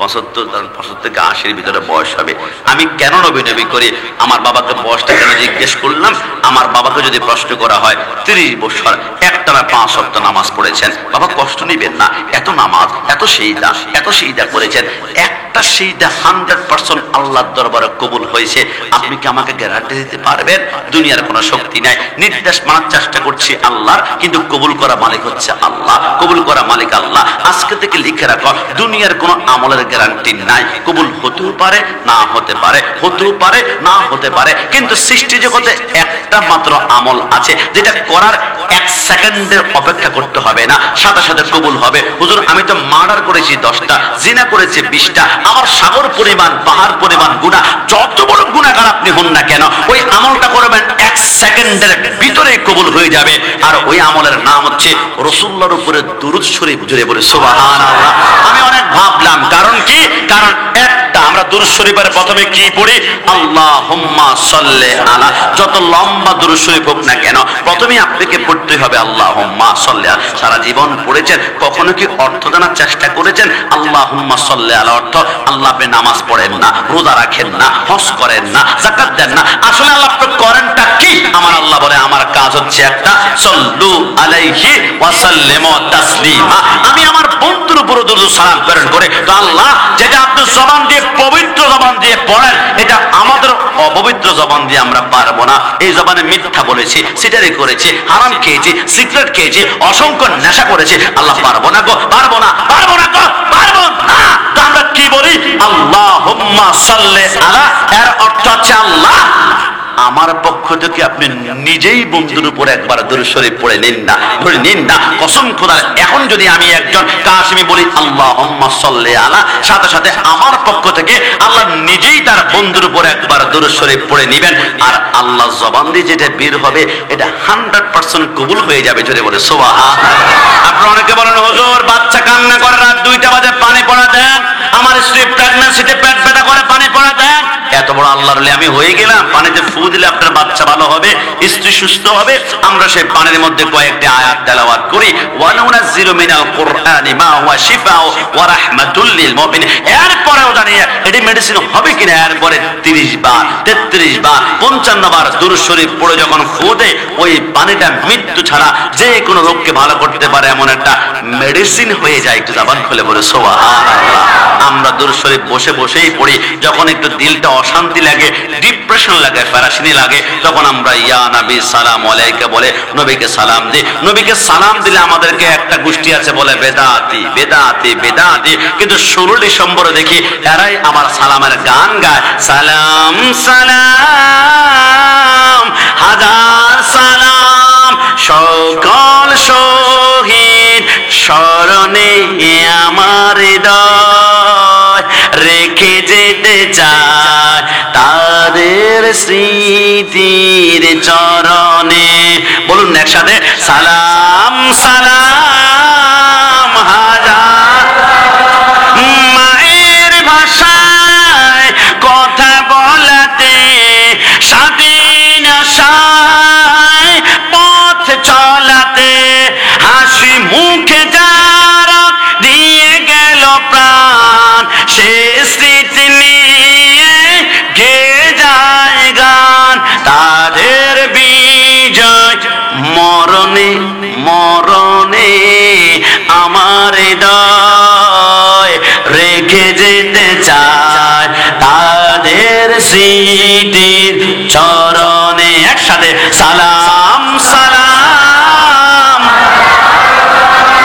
75 থেকে 80-র ভিতরে বয়স হবে। আমি কেন নবী নবী করি? আমার বাবাকে বয়সটা কেন জিজ্ঞেস করলাম? আমার বাবাকে যদি প্রশ্ন করা হয় 30 বছর একটানা 5 ওয়াক্ত নামাজ পড়েছেন, বাবা কষ্ট নিবেন না, এত নামাজ, এত সিজদা, এত সিজদা করেছেন, একটা সিজদা 100% আল্লাহর দরবারে কবুল হয়েছে, আপনি কি আমাকে গ্যারান্টি দিতে পারবেন? দুনিয়ার কোনো শক্তি নাই, নির্দেশ মানার চেষ্টা করছি আল্লাহর, কিন্তু কবুল করা মালিক হচ্ছে আল্লাহ, কবুল করা মালিক আল্লাহ। আজকে থেকে লিখে রাখো, দুনিয়ার কোনো আমলের গ্যারান্টি নাই, কবুল হতেও পারে না হতে পারে, হতেও পারে না হতে পারে, কিন্তু সৃষ্টি জগতে একটা মাত্র আমল আছে যেটা করার 1 সেকেন্ডের অপেক্ষা করতে হবে না, সাথে সাথে কবুল হবে। হুজুর আমি তো মার্ডার করেছি 10টা, জিনা করেছি 20টা, আমার সাগর পরিমাণ পাহাড় পরিমাণ গুনাহ, যত বড় গুনাহগার আপনি হন না কেন, ওই আমলটা করবেন 1 সেকেন্ডের ভিতরে কবুল হয়ে যাবে। আর ওই আমলের নাম হচ্ছে রাসূলুল্লাহর উপরে দুরূদ শরীফ। জুড়ে বলে সুবহানাল্লাহ। আমি অনেক ভাবলাম, কারণ কি? কারণ একটা আমরা দুরূদ শরীফের প্রথমে কি পড়ি? আল্লাহুম্মা সাল্লি আলা। যত লম্বা দুরূদ শরীফ হোক না কেন, প্রথমে আপনাকে পড়তে হবে আল্লাহুম্মা সাল্লি আলা। সারা জীবন পড়েছেন, কখনো কি অর্থ জানার চেষ্টা করেছেন? আল্লাহুম্মা সাল্লি আলা অর্থ আল্লাহ আপনি নামাজ পড়েন না, রোজা রাখেন না, হজ করেন না, যাকাত দেন না, আসলে আল্লাহ আপনি করেনটা কি? আমার আল্লাহ বলে আমার কাজ হচ্ছে একটা, সাল্লু আলাইহি ওয়া সাল্লিমু তাসলিমা। আমি আমার বন্ধুর উপর দুরূদ সালাম প্রেরণ করে, তো আল্লাহ যেটা আপনি জবান দিয়ে পবিত্র জবান দিয়ে পড়েন, এটা আমাদের অপবিত্র জবান দিয়ে আমরা পারবো না। এই জবানে মিথ্যা বলেছি, সিটারি করেছি, হারাম খেয়েছি, সিগারেট খেয়েছি, অসংখ্য নেশা করেছি, আল্লাহ পারবো না গো, পারবো না, পারবো না গো, পারবো না। সাল্লি আলা, এর অর্থ হচ্ছে আল্লাহ আমার পক্ষ থেকে আপনি নিজেই বন্ধুর উপর একবার দরুদ শরীফ পড়ে নিন না, ধরে নিন না, কসম খোদার। এখন যদি আমি একজন কাশিমি বলি আল্লাহুম্মা সাল্লি আলা, সাথে সাথে আমার পক্ষ থেকে আল্লাহ নিজেই তার বন্ধুর উপর একবার দরুদ শরীফ পড়ে নেবেন, আর আল্লাহ জবান দিয়ে যেটা বের হবে এটা 100% কবুল হয়ে যাবে। জোরে বলে সুবহানাল্লাহ। আপনারা অনেকে বলেন হুজুর বাচ্চা কান্না করে রাত 2টা বাজে পানি পড়া দেন, আমার স্ত্রী প্রেগন্যান্সিতে পেট ব্যথা করে পানি পড়া দেন। এত বড় আল্লাহর ওলি আমি হয়ে গেলাম, পানিতে ফু দিলে আপনার বাচ্চা ভালো হবে, স্ত্রী সুস্থ হবে। আমরা সেই পানির মধ্যে কয়েকটি আয়াত তেলাওয়াত করি, ওয়া নুনাজ্জিলু মিনাল কুরআনি মা হুয়া শিফাউ ওয়া রাহমাতুল লিল মুমিনিন। এরপরেও জানি এটি মেডিসিন হবে কিনা, এরপরে 30 বার 33 বার 55 বার দুরূদ শরীফ পড়ে যখন ফু দেয়, ওই পানিটা মৃত্যু ছাড়া যে কোনো রোগকে ভালো করতে পারে এমন একটা মেডিসিন হয়ে যায়। একটু জবান খুলে বলে সুবহানাল্লাহ। আমরা দুরূদ শরীফ বসে বসেই পড়ি, যখন একটু দিলটা অশান্তি লাগে, ডিপ্রেশন লাগে, ফেরাশিনি লাগে, তখন আমরা ইয়া নবী সালাম আলাইকা বলে নবীকে সালাম দিই। নবীকে সালাম দিলে আমাদেরকে একটা গোষ্ঠী আছে বলে বেদাতি বেদাতি বেদাতি, কিন্তু 16 ডিসেম্বরে দেখি এরাই আবার সালামের গান গায়, সালাম সালাম হাজার সালাম সকল শহীদ স্মরণে আমার হৃদয় রেখে যেতে চায় তাদের স্মৃতির চরণে। বলুন একসাথে, সালাম সালাম হাজার। মায়ের ভাষায় কথা বলাতে, স্বাধীন আশায় পথ চলাতে, হাসি মুখে যারা দিয়ে গেল প্রাণ, সে স্মৃতি নিয়ে গেয়ে যায় গান। তাদের বিজয় মরণে মরণে আমার হৃদয় রেখে যেতে চায় তাদের স্মৃতির চরণে। একসাথে সালাম সালাম।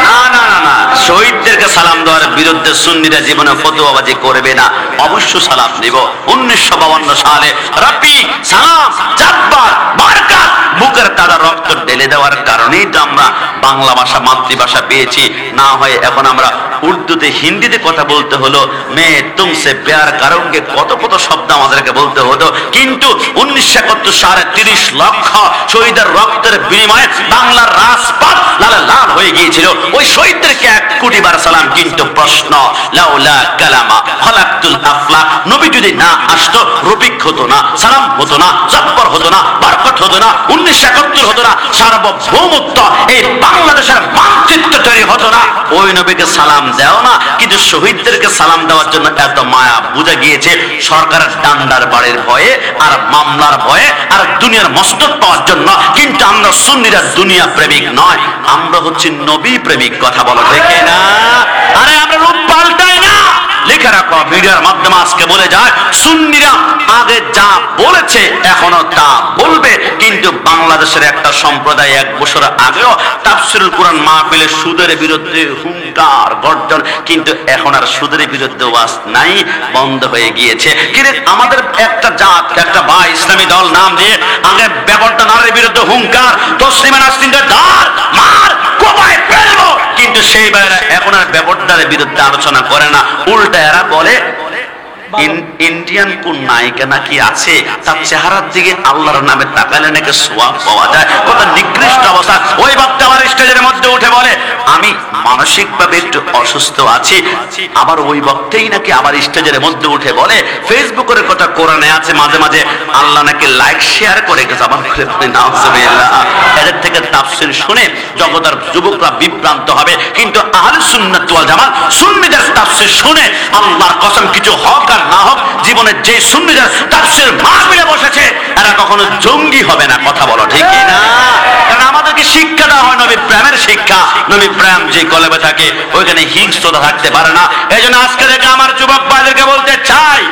না না না না, শহীদদেরকে সালাম দেওয়ার বিরুদ্ধে সুন্নিরা জীবনে ফতোয়াবাজি করবে না, অবশ্য সালাম দিব। 1952 সালে রফি সালাম জাব্বার বারকাত বুকের তাজা রক্ত ঢেলে দেওয়ার কারণেই তো আমরা বাংলা ভাষা মাতৃভাষা পেয়েছি। না হয় এখন আমরা উর্দুতে হিন্দিতে কথা বলতে হলো, মেয়ে তুমসে প্যার কারণকে কত কত শব্দ আমাদেরকে বলতে হতো। কিন্তু 1971 সালে 30 লক্ষ শহীদের রক্তের বিনিময়ে বাংলার রাজপথ লালে লাল হয়ে গিয়েছিল। ওই শহীদদেরকে 1 কোটি বার সালাম। কিন্তু প্রশ্ন, লাউলা কালামা খলাকতুল আফলাক, নবী যদি না আসতো রফিক হতো না, সালাম হতো না, জব্বর হতো না, বরকত হতো না, 1971 হতো না, সার্বভৌমত্ব এই বাংলাদেশের মানচিত্র তৈরি হতো না। ওই নবীকে সালাম দেও না, কিন্তু শহীদদেরকে সালাম দেওয়ার জন্য এত মায়া বুঝা গিয়েছে সরকারের ডান্ডার বাড়ির ভয়ে আর মামলার ভয়ে আর দুনিয়ার মস্তক পাওয়ার জন্য। কিন্তু আমরা সুন্নিরা দুনিয়া প্রেমিক নয়, আমরা হচ্ছি নবী প্রেমিক। কথা বলো ঠিক না? আরে আমরা রূপ পাল্টাই না। লিখে রাখো, মিডিয়ার মাধ্যমে আজকে বলে যায় সুন্নিরা আগে যা বলেছে এখনো তা বলবে। কিন্তু বাংলাদেশের একটা সম্প্রদায় 1 বছর আগেও তাফসীরুল কোরআন মাহফিলে সুদের বিরুদ্ধে হুঙ্কার গর্জন, কিন্তু এখন আর সুদের বিরুদ্ধে ওয়াজ নাই, বন্ধ হয়ে গিয়েছে। কিন্তু আমাদের একটা জাত, একটা ভাই ইসলামী দল নাম দিয়ে আগে ব্যাপারটা নারীর বিরুদ্ধে হুঙ্কার, তসলিমা নাসরিনকে দাঁড় মার কোপায় ফেলবো, কিন্তু সেই ভাইরা এখন আর ব্যাপারটার বিরুদ্ধে আলোচনা করে না। উল্টা এরা বলে ইন্ডিয়ান কোন নায়িকা নাকি আছে, তার চেহারার দিকে আল্লাহর নামে তাকালে নাকি সোয়াব পাওয়া যায়। কত নিকৃষ্ট অবস্থা। ওই বক্তা আমার স্টেজের মধ্যে উঠে বলে আমি মানসিকভাবে একটু অসুস্থ আছি, আবার ওই বক্তাই নাকি আবার স্টেজের মধ্যে উঠে বলে ফেসবুকের কথা কোরআনে আছে, মাঝে মাঝে আল্লাহ নাকি লাইক শেয়ার করে জবান খুলে বলে নাউজুবিল্লাহ। এদের থেকে তাফসীর শুনে জগতের যুবকরা বিভ্রান্ত হবে, কিন্তু আহলে সুন্নাত ওয়াল জামাত সুন্নিদের তাফসীর শুনে আল্লাহর কসম কিছু হক আর না হোক জীবনে যে সুন্নিদের তাফসীর মাহফিলে বসেছে এরা কখনো জঙ্গি হবে না। কথা বলো ঠিক না? কারণ আমাদেরকে শিক্ষা দেওয়া হয় নবী প্রেমের শিক্ষা। নবী প্রেম যে কলবে থাকে ওইখানে হিংস্রতা থাকতে পারে না। এই জন্য আজকে থেকে আমার যুবক ভাইদেরকে বলতে চাই,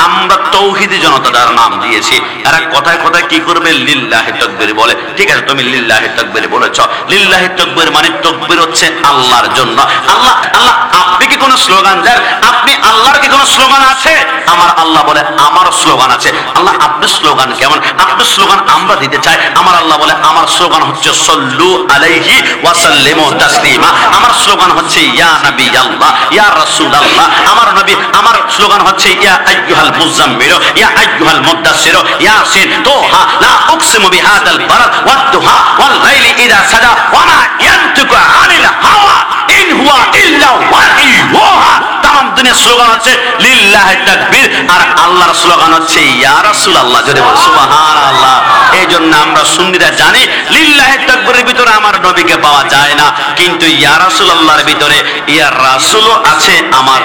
আমরা তৌহিদি জনতা যার নাম দিয়েছি, এরা কথায় কথায় কি করবে লিল্লাহি তাকবীর বলে। ঠিক আছে, তুমি লিল্লাহি তাকবীর বলেছ, লিল্লাহি তাকবীর মানে তাকবীর হচ্ছে আল্লাহর জন্য। আল্লাহ আল্লাহ, আপনি কি কোনো স্লোগান দেন, আপনি আল্লাহর কি কোনো স্লোগান আছে? আমার আল্লাহ বলে আমার স্লোগান আছে। আল্লাহ আপনার স্লোগান কেমন? আপনার স্লোগান আমরা দিতে চাই। আমার আল্লাহ বলে আমার স্লোগান হচ্ছে সল্লু আলাইহি ওয়া সাল্লিমু তাসলিমা। আমার স্লোগান হচ্ছে ইয়া নবী আল্লাহ, ইয়া রাসূল আল্লাহ। আমার নবী, আমার স্লোগান হচ্ছে ইয়া আইয়ুহাল মুযাম্মিল, ইয়া আইয়ুহাল মুদাসসির, ইয়াসিন, তোহা, লা উকসিমু বিহাদাল বালাদ ওয়াদ দুহা ওয়াল লাইলি ইযা সাজা ওয়া মা ইয়ানতিকু আনিল হাওয়া ইন হুয়া ইল্লা ওয়াহয়ুহা। তাম দুনিয়ার স্লোগান হচ্ছে লিল্লাহি তাকবীর, আর আল্লাহর স্লোগান হচ্ছে ইয়া রাসূলুল্লাহ। যদি বল সুবহানাল্লাহ। এই জন্য আমরা সুন্নিরা জানি লিল্লাহি তাকবীরের ভিতরে আমার নবীকে পাওয়া যায় না, কিন্তু ইয়া রাসূলুল্লাহর ভিতরে ইয়া রাসূলও আছে, আমার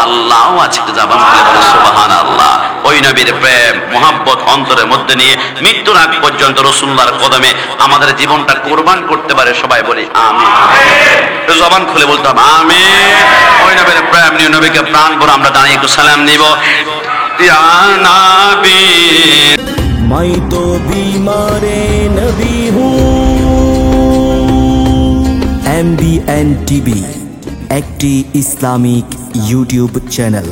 আল্লাহও আছে। জবান খুলে বলে সুবহানাল্লাহ। ওই নবীর প্রেম মোহাব্বত অন্তরের মধ্যে নিয়ে মৃত্যুর আগ পর্যন্ত রাসূলুল্লাহর কদমে আমাদের জীবনটা কুরবান করতে পারে। সবাই বলি আমিন। জবান খুলে বলতাম আমিন। ওই নবীর প্রেম নিয়ে নবীকে প্রাণ ভরে আমরা দাঁড়িয়ে একটু সালাম নিব। ইয়া নবী मैं तो बीमारे नबी हूँ। MBN TV একটি ইসলামিক ইউটিউব চ্যানেল।